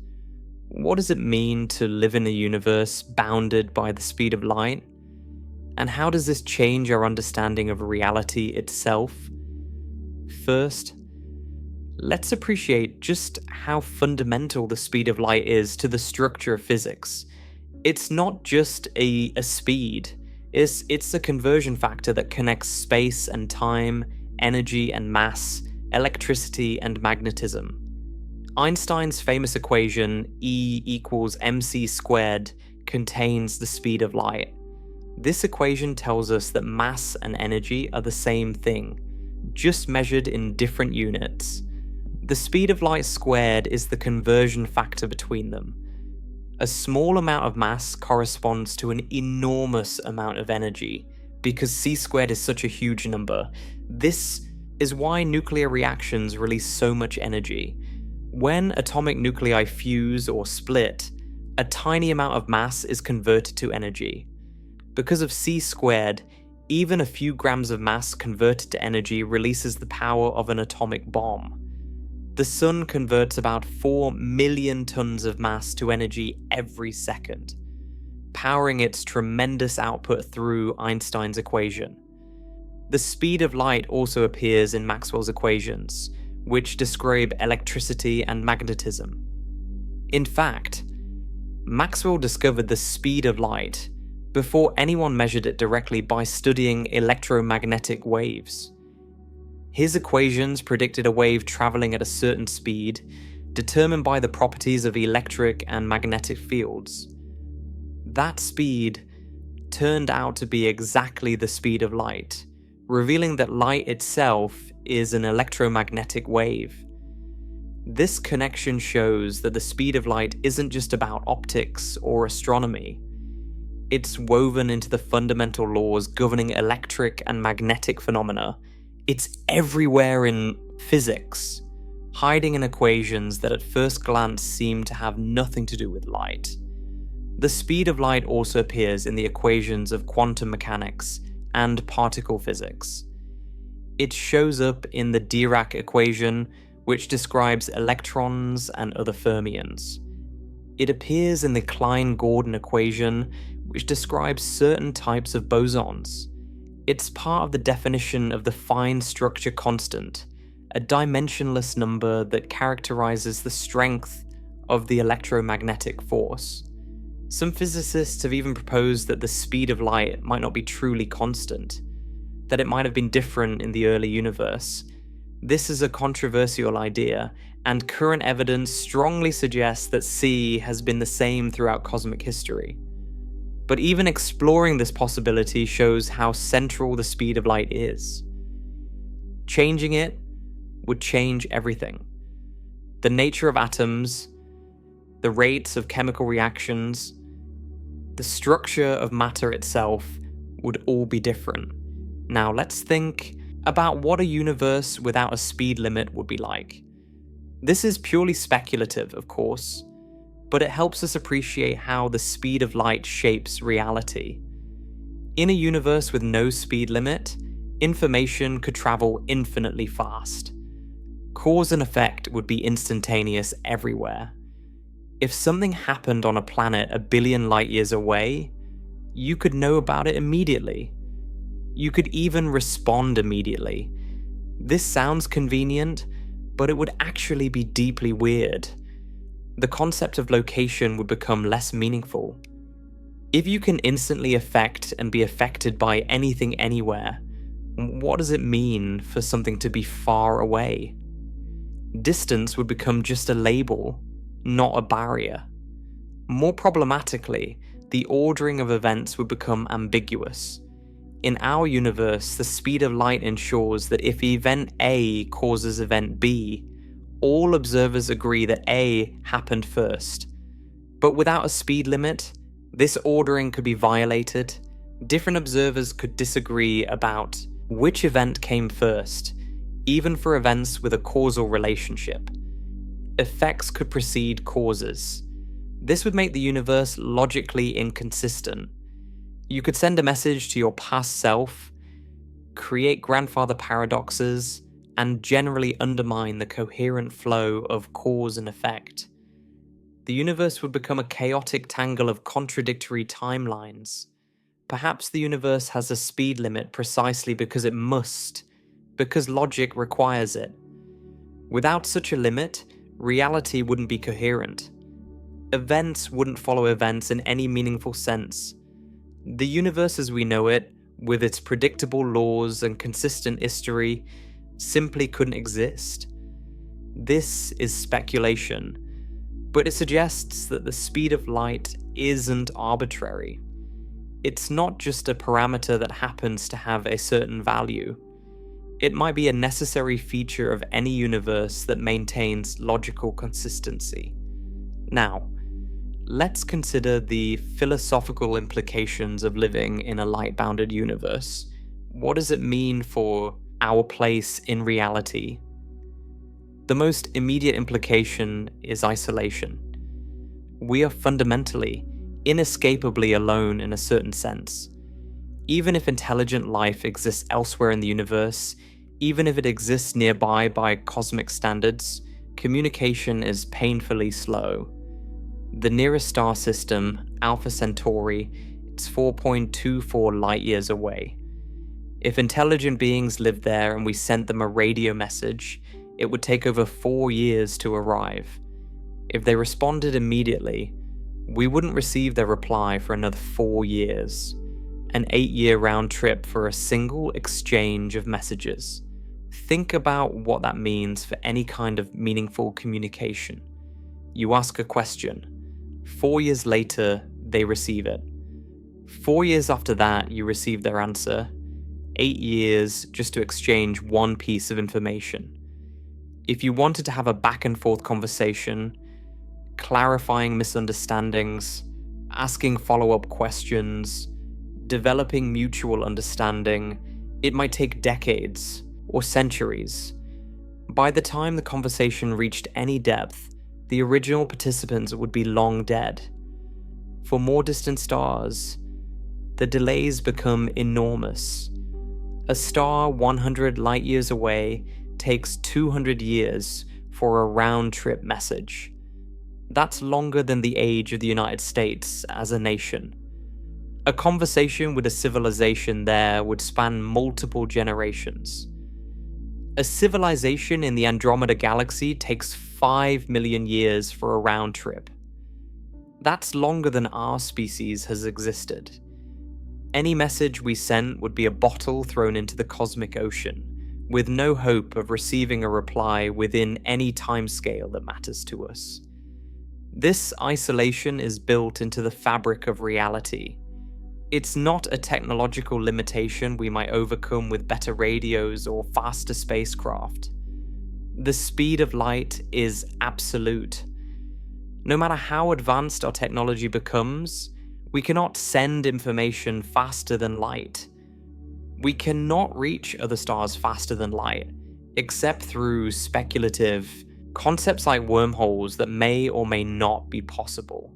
What does it mean to live in a universe bounded by the speed of light? And how does this change our understanding of reality itself? First, let's appreciate just how fundamental the speed of light is to the structure of physics. It's not just a speed. It's a conversion factor that connects space and time, energy and mass, electricity and magnetism. Einstein's famous equation, E equals mc squared, contains the speed of light. This equation tells us that mass and energy are the same thing, just measured in different units. The speed of light squared is the conversion factor between them. A small amount of mass corresponds to an enormous amount of energy, because c squared is such a huge number. This is why nuclear reactions release so much energy. When atomic nuclei fuse or split, a tiny amount of mass is converted to energy. Because of c squared, even a few grams of mass converted to energy releases the power of an atomic bomb. The sun converts about 4 million tons of mass to energy every second, powering its tremendous output through Einstein's equation. The speed of light also appears in Maxwell's equations, which describe electricity and magnetism. In fact, Maxwell discovered the speed of light before anyone measured it directly by studying electromagnetic waves. His equations predicted a wave traveling at a certain speed, determined by the properties of electric and magnetic fields. That speed turned out to be exactly the speed of light, revealing that light itself is an electromagnetic wave. This connection shows that the speed of light isn't just about optics or astronomy. It's woven into the fundamental laws governing electric and magnetic phenomena. It's everywhere in physics, hiding in equations that at first glance seem to have nothing to do with light. The speed of light also appears in the equations of quantum mechanics and particle physics. It shows up in the Dirac equation, which describes electrons and other fermions. It appears in the Klein-Gordon equation, which describes certain types of bosons. It's part of the definition of the fine structure constant, a dimensionless number that characterizes the strength of the electromagnetic force. Some physicists have even proposed that the speed of light might not be truly constant, that it might have been different in the early universe. This is a controversial idea, and current evidence strongly suggests that c has been the same throughout cosmic history. But even exploring this possibility shows how central the speed of light is. Changing it would change everything. The nature of atoms, the rates of chemical reactions, the structure of matter itself would all be different. Now let's think about what a universe without a speed limit would be like. This is purely speculative, of course, but it helps us appreciate how the speed of light shapes reality. In a universe with no speed limit, information could travel infinitely fast. Cause and effect would be instantaneous everywhere. If something happened on a planet a billion light years away, you could know about it immediately. You could even respond immediately. This sounds convenient, but it would actually be deeply weird. The concept of location would become less meaningful. If you can instantly affect and be affected by anything anywhere, what does it mean for something to be far away? Distance would become just a label, not a barrier. More problematically, the ordering of events would become ambiguous. In our universe, the speed of light ensures that if event A causes event B, all observers agree that A happened first. But without a speed limit, this ordering could be violated. Different observers could disagree about which event came first, even for events with a causal relationship. Effects could precede causes. This would make the universe logically inconsistent. You could send a message to your past self, create grandfather paradoxes, and generally undermine the coherent flow of cause and effect. The universe would become a chaotic tangle of contradictory timelines. Perhaps the universe has a speed limit precisely because it must, because logic requires it. Without such a limit, reality wouldn't be coherent. Events wouldn't follow events in any meaningful sense. The universe as we know it, with its predictable laws and consistent history, simply couldn't exist. This is speculation, but it suggests that the speed of light isn't arbitrary. It's not just a parameter that happens to have a certain value. It might be a necessary feature of any universe that maintains logical consistency. Now, let's consider the philosophical implications of living in a light-bounded universe. What does it mean for our place in reality? The most immediate implication is isolation. We are fundamentally, inescapably alone in a certain sense. Even if intelligent life exists elsewhere in the universe, even if it exists nearby by cosmic standards, communication is painfully slow. The nearest star system, Alpha Centauri, is 4.24 light-years away. If intelligent beings lived there and we sent them a radio message, it would take over 4 years to arrive. If they responded immediately, we wouldn't receive their reply for another 4 years. An 8-year round trip for a single exchange of messages. Think about what that means for any kind of meaningful communication. You ask a question. 4 years later, they receive it. 4 years after that, you receive their answer. 8 years just to exchange one piece of information. If you wanted to have a back and forth conversation, clarifying misunderstandings, asking follow-up questions, developing mutual understanding, it might take decades or centuries. By the time the conversation reached any depth, the original participants would be long dead. For more distant stars, the delays become enormous. A star 100 light-years away takes 200 years for a round-trip message. That's longer than the age of the United States as a nation. A conversation with a civilization there would span multiple generations. A civilization in the Andromeda Galaxy takes 5 million years for a round trip. That's longer than our species has existed. Any message we sent would be a bottle thrown into the cosmic ocean, with no hope of receiving a reply within any timescale that matters to us. This isolation is built into the fabric of reality. It's not a technological limitation we might overcome with better radios or faster spacecraft. The speed of light is absolute. No matter how advanced our technology becomes, we cannot send information faster than light. We cannot reach other stars faster than light, except through speculative concepts like wormholes that may or may not be possible.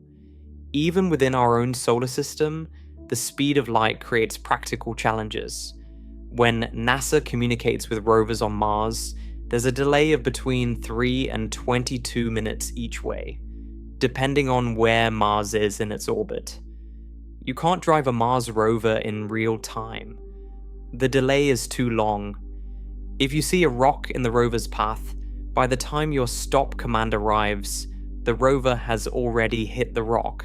Even within our own solar system, the speed of light creates practical challenges. When NASA communicates with rovers on Mars, there's a delay of between 3 and 22 minutes each way, depending on where Mars is in its orbit. You can't drive a Mars rover in real time. The delay is too long. If you see a rock in the rover's path, by the time your stop command arrives, the rover has already hit the rock.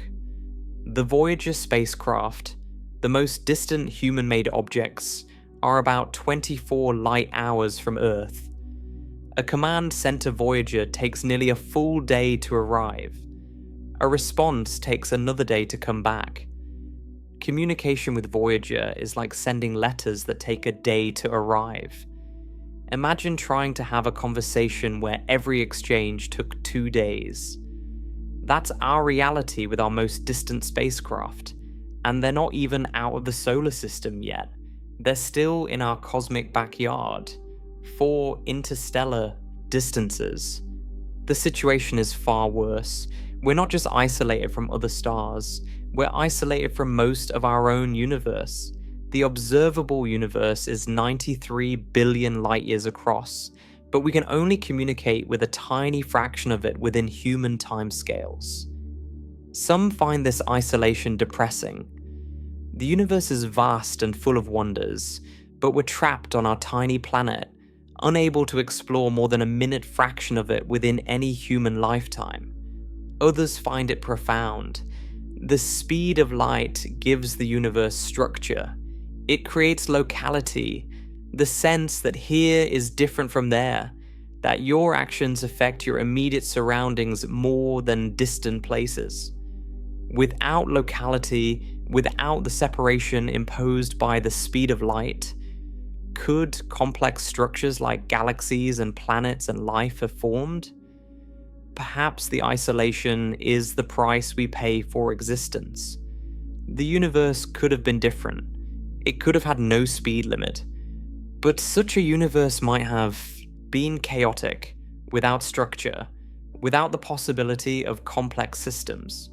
The Voyager spacecraft, the most distant human-made objects, are about 24 light hours from Earth. A command sent to Voyager takes nearly a full day to arrive. A response takes another day to come back. Communication with Voyager is like sending letters that take a day to arrive. Imagine trying to have a conversation where every exchange took 2 days. That's our reality with our most distant spacecraft, and they're not even out of the solar system yet. They're still in our cosmic backyard, 4 interstellar distances. The situation is far worse. We're not just isolated from other stars, we're isolated from most of our own universe. The observable universe is 93 billion light-years across, but we can only communicate with a tiny fraction of it within human timescales. Some find this isolation depressing. The universe is vast and full of wonders, but we're trapped on our tiny planet, unable to explore more than a minute fraction of it within any human lifetime. Others find it profound. The speed of light gives the universe structure. It creates locality, the sense that here is different from there, that your actions affect your immediate surroundings more than distant places. Without locality, without the separation imposed by the speed of light, could complex structures like galaxies and planets and life have formed? Perhaps the isolation is the price we pay for existence. The universe could have been different. It could have had no speed limit. But such a universe might have been chaotic, without structure, without the possibility of complex systems.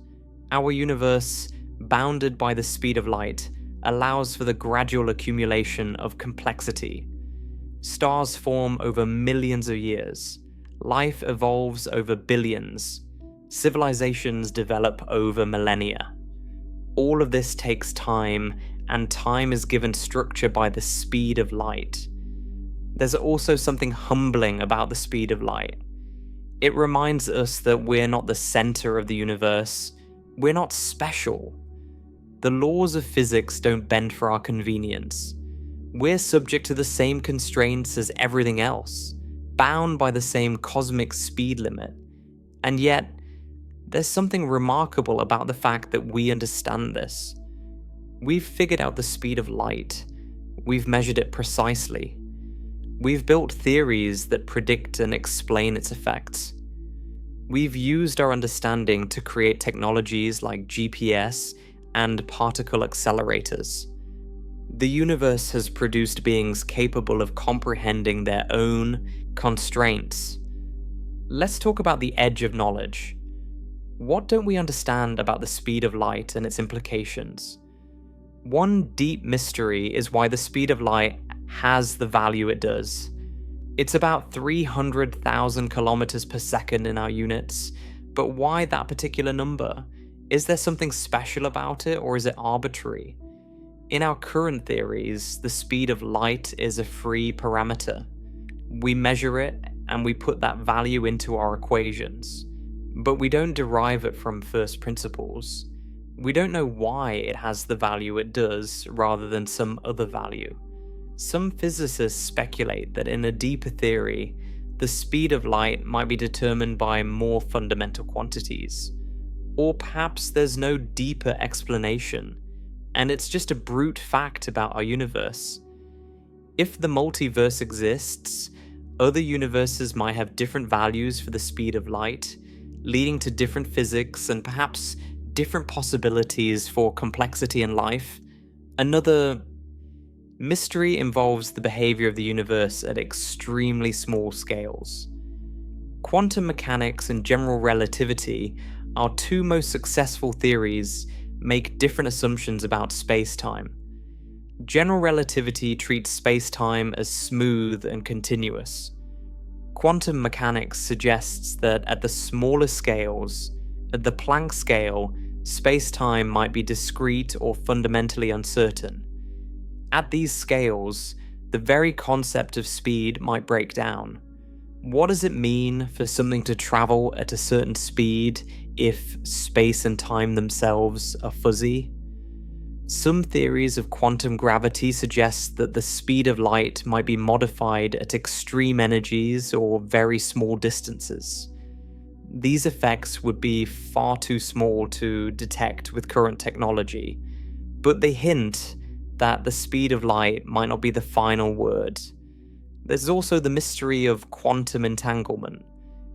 Our universe, bounded by the speed of light, allows for the gradual accumulation of complexity. Stars form over millions of years. Life evolves over billions. Civilizations develop over millennia. All of this takes time, and time is given structure by the speed of light. There's also something humbling about the speed of light. It reminds us that we're not the center of the universe. We're not special. The laws of physics don't bend for our convenience. We're subject to the same constraints as everything else, bound by the same cosmic speed limit. And yet, there's something remarkable about the fact that we understand this. We've figured out the speed of light. We've measured it precisely. We've built theories that predict and explain its effects. We've used our understanding to create technologies like GPS and particle accelerators. The universe has produced beings capable of comprehending their own constraints. Let's talk about the edge of knowledge. What don't we understand about the speed of light and its implications? One deep mystery is why the speed of light has the value it does. It's about 300,000 kilometers per second in our units, but why that particular number? Is there something special about it, or is it arbitrary? In our current theories, the speed of light is a free parameter. We measure it and we put that value into our equations, but we don't derive it from first principles. We don't know why it has the value it does rather than some other value. Some physicists speculate that in a deeper theory, the speed of light might be determined by more fundamental quantities. Or perhaps there's no deeper explanation, and it's just a brute fact about our universe. If the multiverse exists, other universes might have different values for the speed of light, leading to different physics and perhaps different possibilities for complexity in life. Another mystery involves the behavior of the universe at extremely small scales. Quantum mechanics and general relativity, our two most successful theories, make different assumptions about space-time. General relativity treats space-time as smooth and continuous. Quantum mechanics suggests that at the smallest scales, at the Planck scale, space-time might be discrete or fundamentally uncertain. At these scales, the very concept of speed might break down. What does it mean for something to travel at a certain speed if space and time themselves are fuzzy? Some theories of quantum gravity suggest that the speed of light might be modified at extreme energies or very small distances. These effects would be far too small to detect with current technology, but they hint that the speed of light might not be the final word. There's also the mystery of quantum entanglement.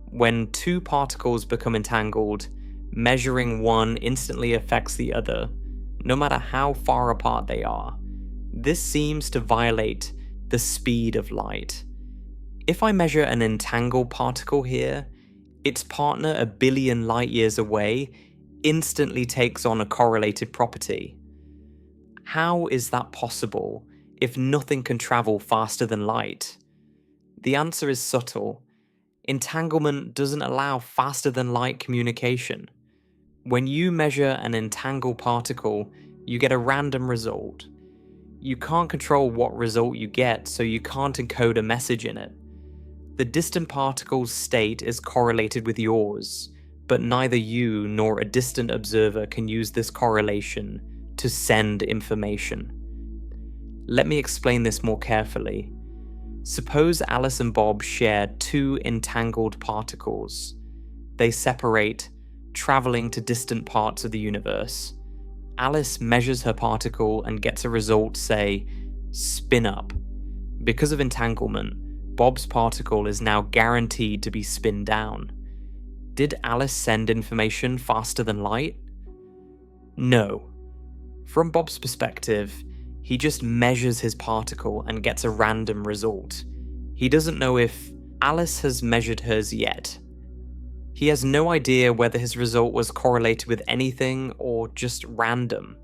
When two particles become entangled, measuring one instantly affects the other, no matter how far apart they are. This seems to violate the speed of light. If I measure an entangled particle here, its partner a billion light years away instantly takes on a correlated property. How is that possible if nothing can travel faster than light? The answer is subtle. Entanglement doesn't allow faster than light communication. When you measure an entangled particle, you get a random result. You can't control what result you get, so you can't encode a message in it. The distant particle's state is correlated with yours, but neither you nor a distant observer can use this correlation to send information. Let me explain this more carefully. Suppose Alice and Bob share two entangled particles. They separate, traveling to distant parts of the universe. Alice measures her particle and gets a result, say, spin up. Because of entanglement, Bob's particle is now guaranteed to be spin down. Did Alice send information faster than light? No. From Bob's perspective, he just measures his particle and gets a random result. He doesn't know if Alice has measured hers yet. He has no idea whether his result was correlated with anything or just random.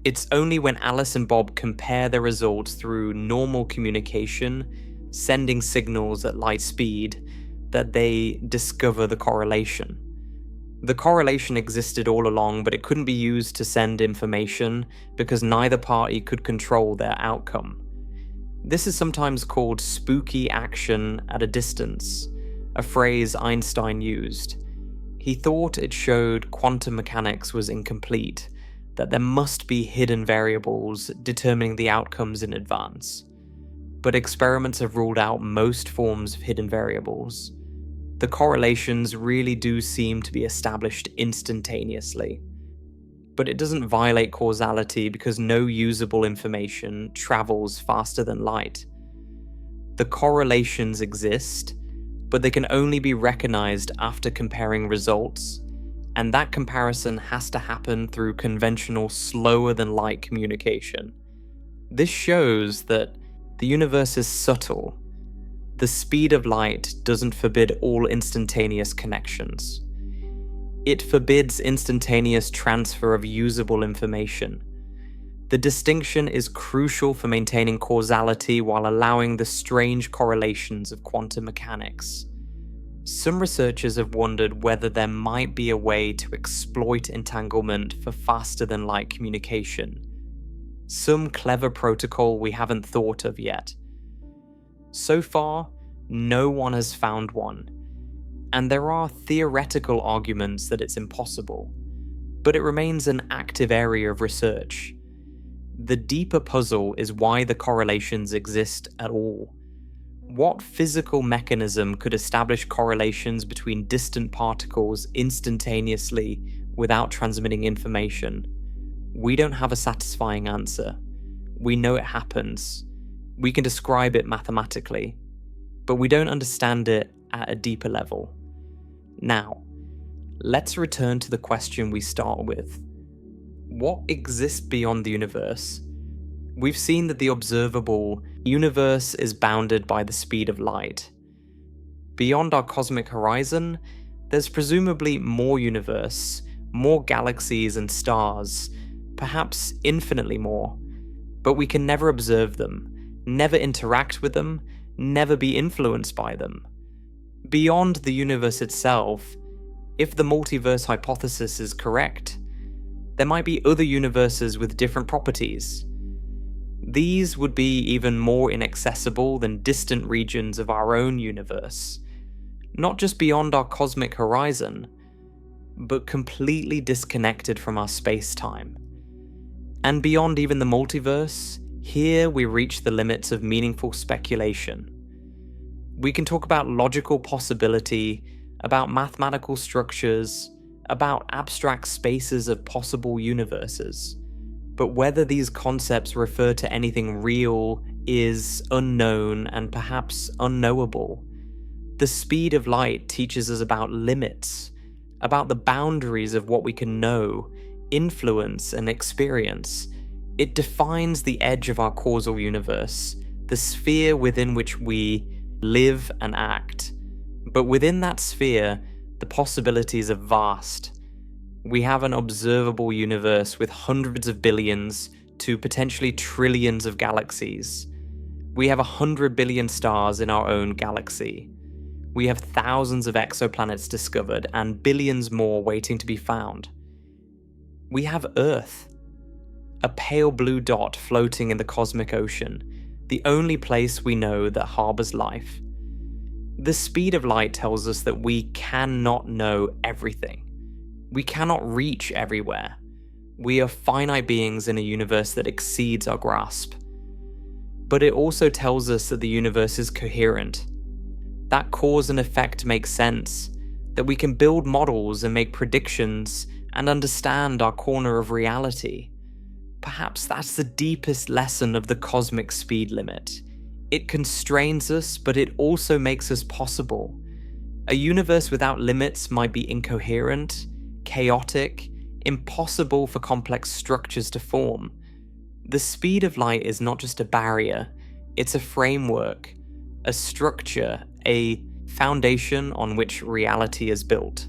It's only when Alice and Bob compare their results through normal communication, sending signals at light speed, that they discover the correlation. The correlation existed all along, but it couldn't be used to send information because neither party could control their outcome. This is sometimes called spooky action at a distance, a phrase Einstein used. He thought it showed quantum mechanics was incomplete, that there must be hidden variables determining the outcomes in advance. But experiments have ruled out most forms of hidden variables. The correlations really do seem to be established instantaneously. But it doesn't violate causality because no usable information travels faster than light. The correlations exist, but they can only be recognized after comparing results, and that comparison has to happen through conventional slower-than-light communication. This shows that the universe is subtle. The speed of light doesn't forbid all instantaneous connections. It forbids instantaneous transfer of usable information. The distinction is crucial for maintaining causality while allowing the strange correlations of quantum mechanics. Some researchers have wondered whether there might be a way to exploit entanglement for faster-than-light communication. Some clever protocol we haven't thought of yet. So far, no one has found one, and there are theoretical arguments that it's impossible, but it remains an active area of research. The deeper puzzle is why the correlations exist at all. What physical mechanism could establish correlations between distant particles instantaneously without transmitting information? We don't have a satisfying answer. We know it happens. We can describe it mathematically, but we don't understand it at a deeper level. Now, let's return to the question we start with. What exists beyond the universe? We've seen that the observable universe is bounded by the speed of light. Beyond our cosmic horizon, there's presumably more universe, more galaxies and stars, perhaps infinitely more, but we can never observe them, never interact with them, never be influenced by them. Beyond the universe itself, if the multiverse hypothesis is correct, there might be other universes with different properties. These would be even more inaccessible than distant regions of our own universe, not just beyond our cosmic horizon, but completely disconnected from our space-time. And beyond even the multiverse, here we reach the limits of meaningful speculation. We can talk about logical possibility, about mathematical structures, about abstract spaces of possible universes. But whether these concepts refer to anything real is unknown and perhaps unknowable. The speed of light teaches us about limits, about the boundaries of what we can know, influence, and experience. It defines the edge of our causal universe, the sphere within which we live and act. But within that sphere, the possibilities are vast. We have an observable universe with hundreds of billions to potentially trillions of galaxies. We have 100 billion stars in our own galaxy. We have thousands of exoplanets discovered and billions more waiting to be found. We have Earth, a pale blue dot floating in the cosmic ocean, the only place we know that harbors life. The speed of light tells us that we cannot know everything. We cannot reach everywhere. We are finite beings in a universe that exceeds our grasp. But it also tells us that the universe is coherent. That cause and effect makes sense, that we can build models and make predictions and understand our corner of reality. Perhaps that's the deepest lesson of the cosmic speed limit. It constrains us, but it also makes us possible. A universe without limits might be incoherent, chaotic, impossible for complex structures to form. The speed of light is not just a barrier, it's a framework, a structure, a foundation on which reality is built.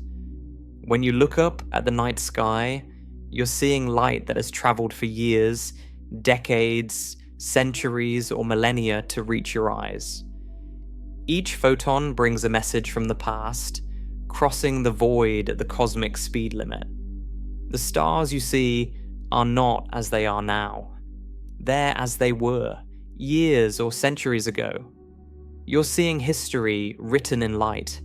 When you look up at the night sky, You're seeing light that has traveled for years, decades, centuries, or millennia to reach your eyes. Each photon brings a message from the past, crossing the void at the cosmic speed limit. The stars you see are not as they are now. They're as they were, years or centuries ago. You're seeing history written in light.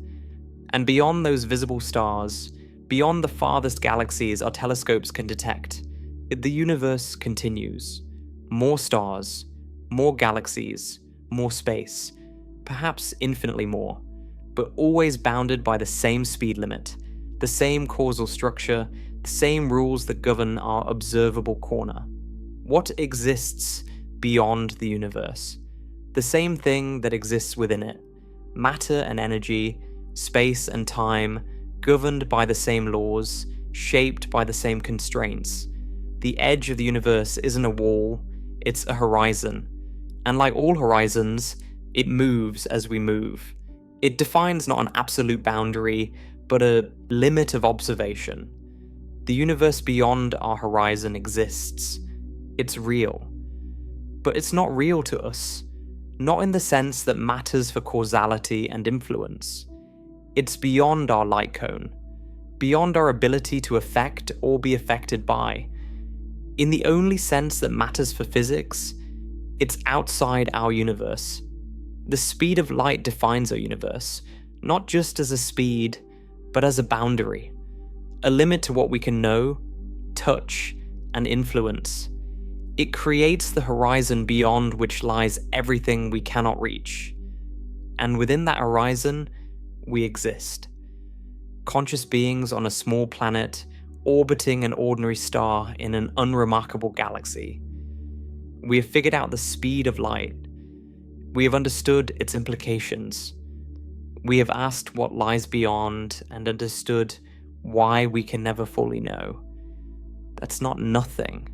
And beyond those visible stars, beyond the farthest galaxies our telescopes can detect, the universe continues. More stars, more galaxies, more space, perhaps infinitely more, but always bounded by the same speed limit, the same causal structure, the same rules that govern our observable corner. What exists beyond the universe? The same thing that exists within it. Matter and energy, space and time, governed by the same laws, shaped by the same constraints. The edge of the universe isn't a wall, it's a horizon. And like all horizons, it moves as we move. It defines not an absolute boundary, but a limit of observation. The universe beyond our horizon exists. It's real. But it's not real to us. Not in the sense that matters for causality and influence. It's beyond our light cone, beyond our ability to affect or be affected by. In the only sense that matters for physics, it's outside our universe. The speed of light defines our universe, not just as a speed, but as a boundary, a limit to what we can know, touch, and influence. It creates the horizon beyond which lies everything we cannot reach. And within that horizon, we exist. Conscious beings on a small planet, orbiting an ordinary star in an unremarkable galaxy. We have figured out the speed of light. We have understood its implications. We have asked what lies beyond and understood why we can never fully know. That's not nothing.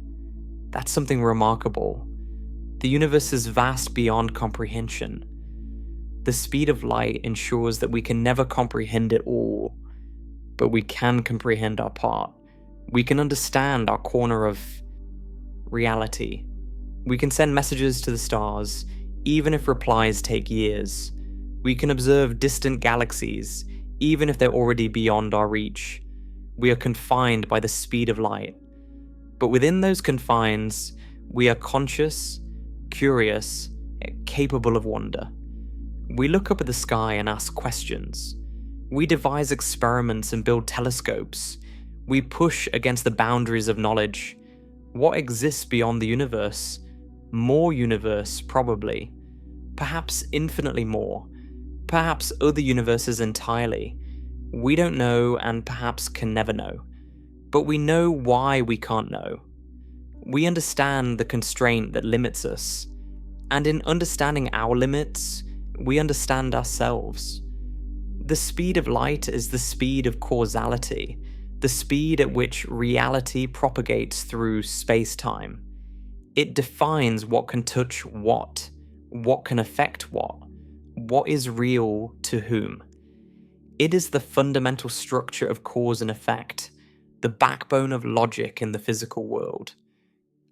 That's something remarkable. The universe is vast beyond comprehension. The speed of light ensures that we can never comprehend it all, but we can comprehend our part. We can understand our corner of reality. We can send messages to the stars, even if replies take years. We can observe distant galaxies, even if they're already beyond our reach. We are confined by the speed of light. But within those confines, we are conscious, curious, capable of wonder. We look up at the sky and ask questions. We devise experiments and build telescopes. We push against the boundaries of knowledge. What exists beyond the universe? More universe, probably. Perhaps infinitely more. Perhaps other universes entirely. We don't know and perhaps can never know. But we know why we can't know. We understand the constraint that limits us. And in understanding our limits, we understand ourselves. The speed of light is the speed of causality, the speed at which reality propagates through space-time. It defines what can touch what can affect what is real to whom. It is the fundamental structure of cause and effect, the backbone of logic in the physical world.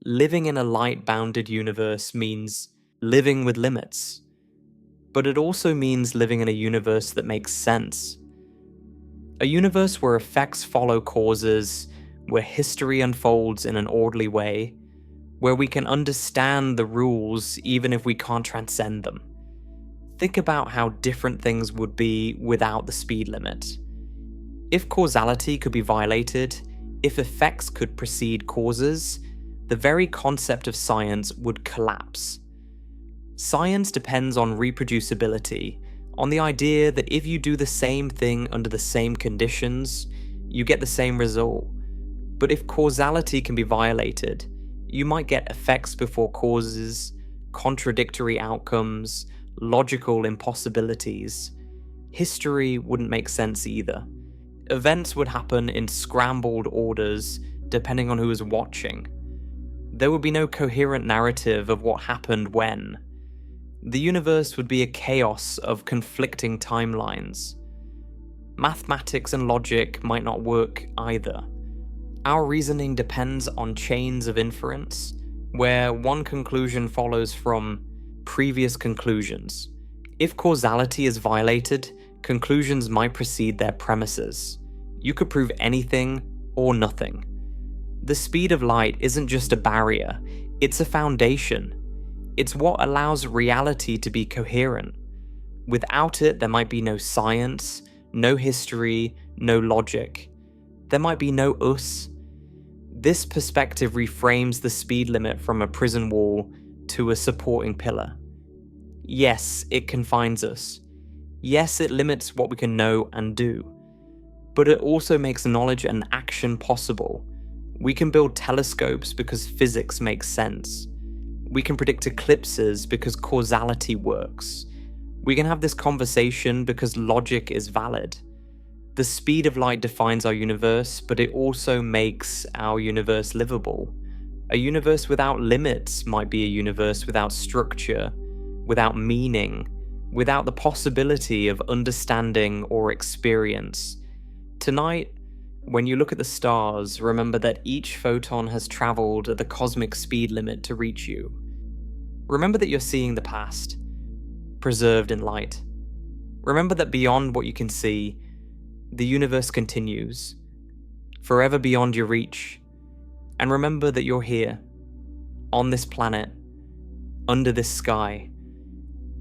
Living in a light-bounded universe means living with limits, but it also means living in a universe that makes sense. A universe where effects follow causes, where history unfolds in an orderly way, where we can understand the rules even if we can't transcend them. Think about how different things would be without the speed limit. If causality could be violated, if effects could precede causes, the very concept of science would collapse. Science depends on reproducibility, on the idea that if you do the same thing under the same conditions, you get the same result. But if causality can be violated, you might get effects before causes, contradictory outcomes, logical impossibilities. History wouldn't make sense either. Events would happen in scrambled orders, depending on who was watching. There would be no coherent narrative of what happened when. The universe would be a chaos of conflicting timelines. Mathematics and logic might not work either. Our reasoning depends on chains of inference, where one conclusion follows from previous conclusions. If causality is violated, conclusions might precede their premises. You could prove anything or nothing. The speed of light isn't just a barrier, it's a foundation. It's what allows reality to be coherent. Without it, there might be no science, no history, no logic. There might be no us. This perspective reframes the speed limit from a prison wall to a supporting pillar. Yes, it confines us. Yes, it limits what we can know and do. But it also makes knowledge and action possible. We can build telescopes because physics makes sense. We can predict eclipses because causality works. We can have this conversation because logic is valid. The speed of light defines our universe, but it also makes our universe livable. A universe without limits might be a universe without structure, without meaning, without the possibility of understanding or experience. Tonight, when you look at the stars, remember that each photon has traveled at the cosmic speed limit to reach you. Remember that you're seeing the past, preserved in light. Remember that beyond what you can see, the universe continues, forever beyond your reach. And remember that you're here, on this planet, under this sky,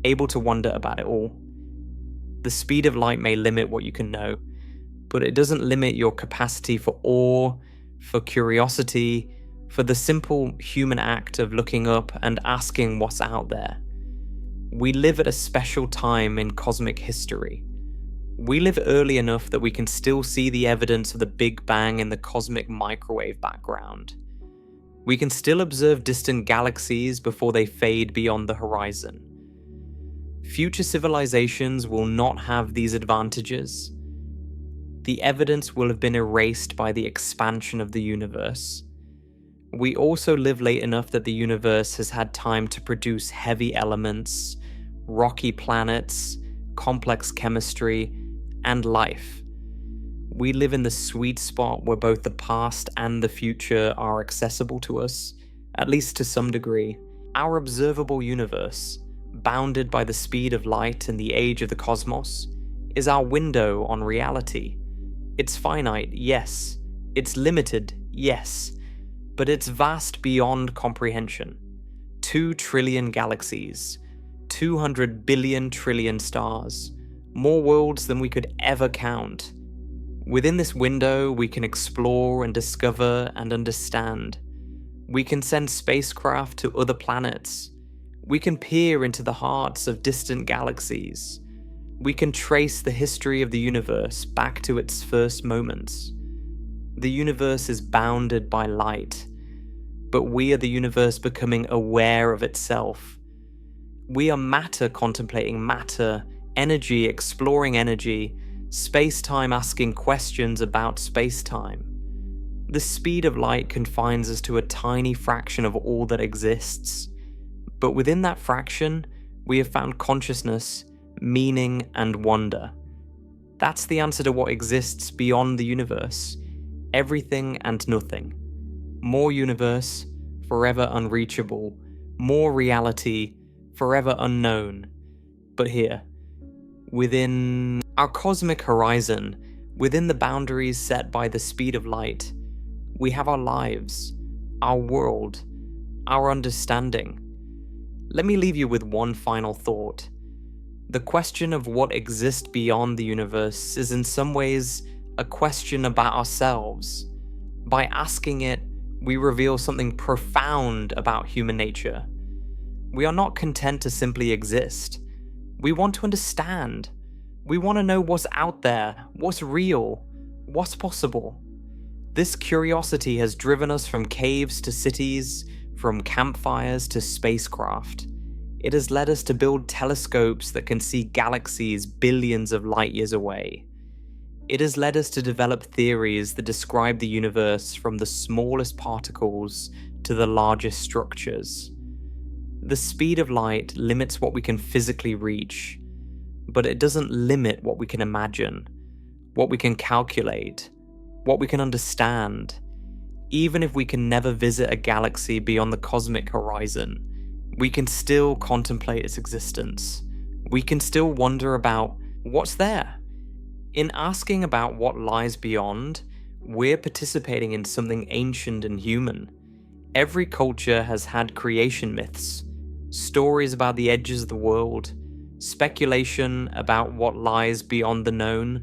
able to wonder about it all. The speed of light may limit what you can know, but it doesn't limit your capacity for awe, for curiosity, for the simple human act of looking up and asking what's out there. We live at a special time in cosmic history. We live early enough that we can still see the evidence of the Big Bang in the cosmic microwave background. We can still observe distant galaxies before they fade beyond the horizon. Future civilizations will not have these advantages. The evidence will have been erased by the expansion of the universe. We also live late enough that the universe has had time to produce heavy elements, rocky planets, complex chemistry, and life. We live in the sweet spot where both the past and the future are accessible to us, at least to some degree. Our observable universe, bounded by the speed of light and the age of the cosmos, is our window on reality. It's finite, yes. It's limited, yes. But it's vast beyond comprehension. 2 trillion galaxies, 200 billion trillion stars, more worlds than we could ever count. Within this window, we can explore and discover and understand. We can send spacecraft to other planets. We can peer into the hearts of distant galaxies. We can trace the history of the universe back to its first moments. The universe is bounded by light, but we are the universe becoming aware of itself. We are matter contemplating matter, energy exploring energy, space-time asking questions about space-time. The speed of light confines us to a tiny fraction of all that exists, but within that fraction, we have found consciousness, meaning, and wonder. That's the answer to what exists beyond the universe. Everything and nothing. More universe, forever unreachable. More reality, forever unknown. But here, within our cosmic horizon, within the boundaries set by the speed of light, we have our lives, our world, our understanding. Let me leave you with one final thought. The question of what exists beyond the universe is in some ways a question about ourselves. By asking it, we reveal something profound about human nature. We are not content to simply exist. We want to understand. We want to know what's out there, what's real, what's possible. This curiosity has driven us from caves to cities, from campfires to spacecraft. It has led us to build telescopes that can see galaxies billions of light years away. It has led us to develop theories that describe the universe from the smallest particles to the largest structures. The speed of light limits what we can physically reach, but it doesn't limit what we can imagine, what we can calculate, what we can understand. Even if we can never visit a galaxy beyond the cosmic horizon, we can still contemplate its existence. We can still wonder about what's there. In asking about what lies beyond, we're participating in something ancient and human. Every culture has had creation myths, stories about the edges of the world, speculation about what lies beyond the known.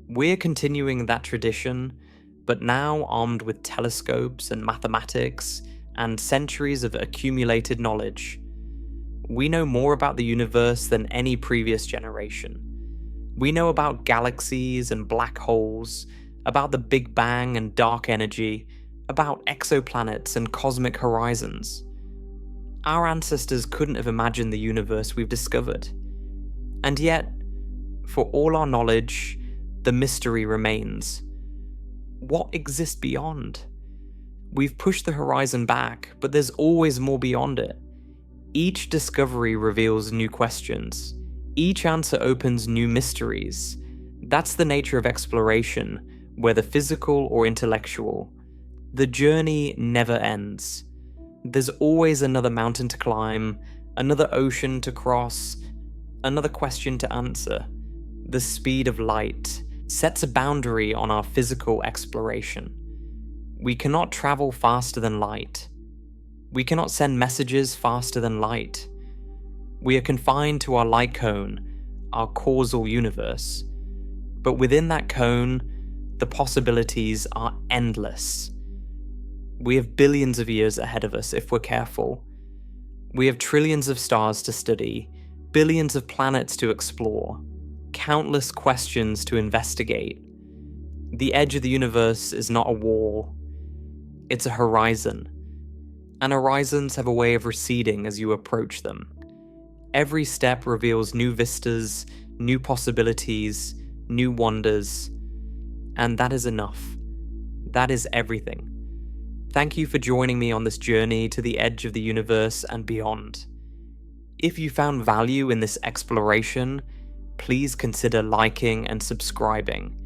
We're continuing that tradition, but now armed with telescopes and mathematics and centuries of accumulated knowledge. We know more about the universe than any previous generation. We know about galaxies and black holes, about the Big Bang and dark energy, about exoplanets and cosmic horizons. Our ancestors couldn't have imagined the universe we've discovered. And yet, for all our knowledge, the mystery remains. What exists beyond? We've pushed the horizon back, but there's always more beyond it. Each discovery reveals new questions. Each answer opens new mysteries. That's the nature of exploration, whether physical or intellectual. The journey never ends. There's always another mountain to climb, another ocean to cross, another question to answer. The speed of light sets a boundary on our physical exploration. We cannot travel faster than light. We cannot send messages faster than light. We are confined to our light cone, our causal universe. But within that cone, the possibilities are endless. We have billions of years ahead of us if we're careful. We have trillions of stars to study, billions of planets to explore, countless questions to investigate. The edge of the universe is not a wall, it's a horizon. And horizons have a way of receding as you approach them. Every step reveals new vistas, new possibilities, new wonders, and that is enough. That is everything. Thank you for joining me on this journey to the edge of the universe and beyond. If you found value in this exploration, please consider liking and subscribing.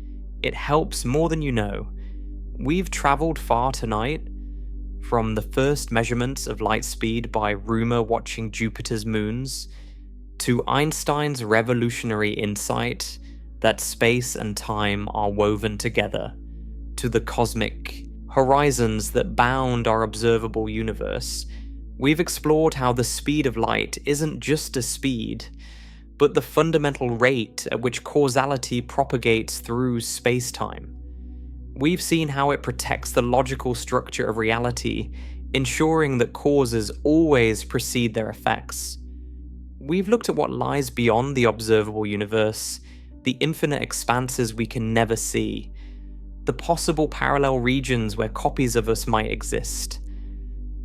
It helps more than you know. We've traveled far tonight, from the first measurements of light speed by Rømer watching Jupiter's moons, to Einstein's revolutionary insight that space and time are woven together, to the cosmic horizons that bound our observable universe. We've explored how the speed of light isn't just a speed, but the fundamental rate at which causality propagates through space-time. We've seen how it protects the logical structure of reality, ensuring that causes always precede their effects. We've looked at what lies beyond the observable universe, the infinite expanses we can never see, the possible parallel regions where copies of us might exist,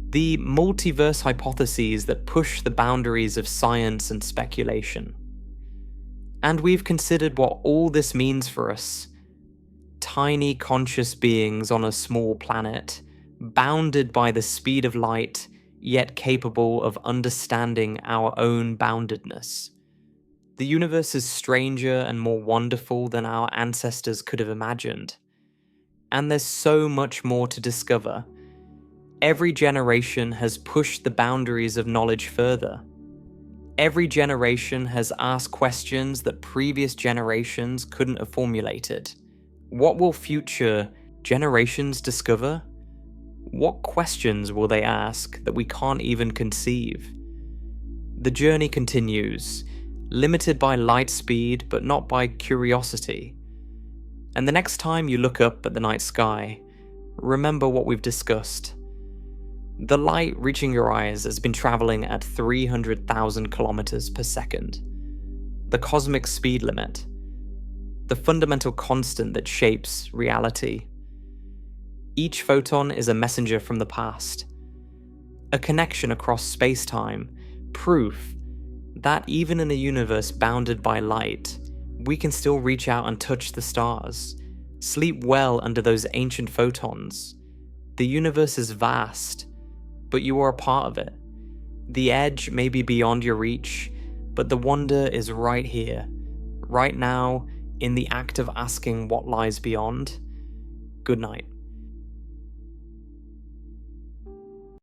the multiverse hypotheses that push the boundaries of science and speculation. And we've considered what all this means for us. Tiny conscious beings on a small planet, bounded by the speed of light, yet capable of understanding our own boundedness. The universe is stranger and more wonderful than our ancestors could have imagined. And there's so much more to discover. Every generation has pushed the boundaries of knowledge further. Every generation has asked questions that previous generations couldn't have formulated. What will future generations discover? What questions will they ask that we can't even conceive? The journey continues, limited by light speed but not by curiosity. And the next time you look up at the night sky, remember what we've discussed. The light reaching your eyes has been traveling at 300,000 kilometers per second. The cosmic speed limit. The fundamental constant that shapes reality. Each photon is a messenger from the past. A connection across space-time, proof that even in a universe bounded by light, we can still reach out and touch the stars, sleep well under those ancient photons. The universe is vast, but you are a part of it. The edge may be beyond your reach, but the wonder is right here, right now, in the act of asking what lies beyond. Good night.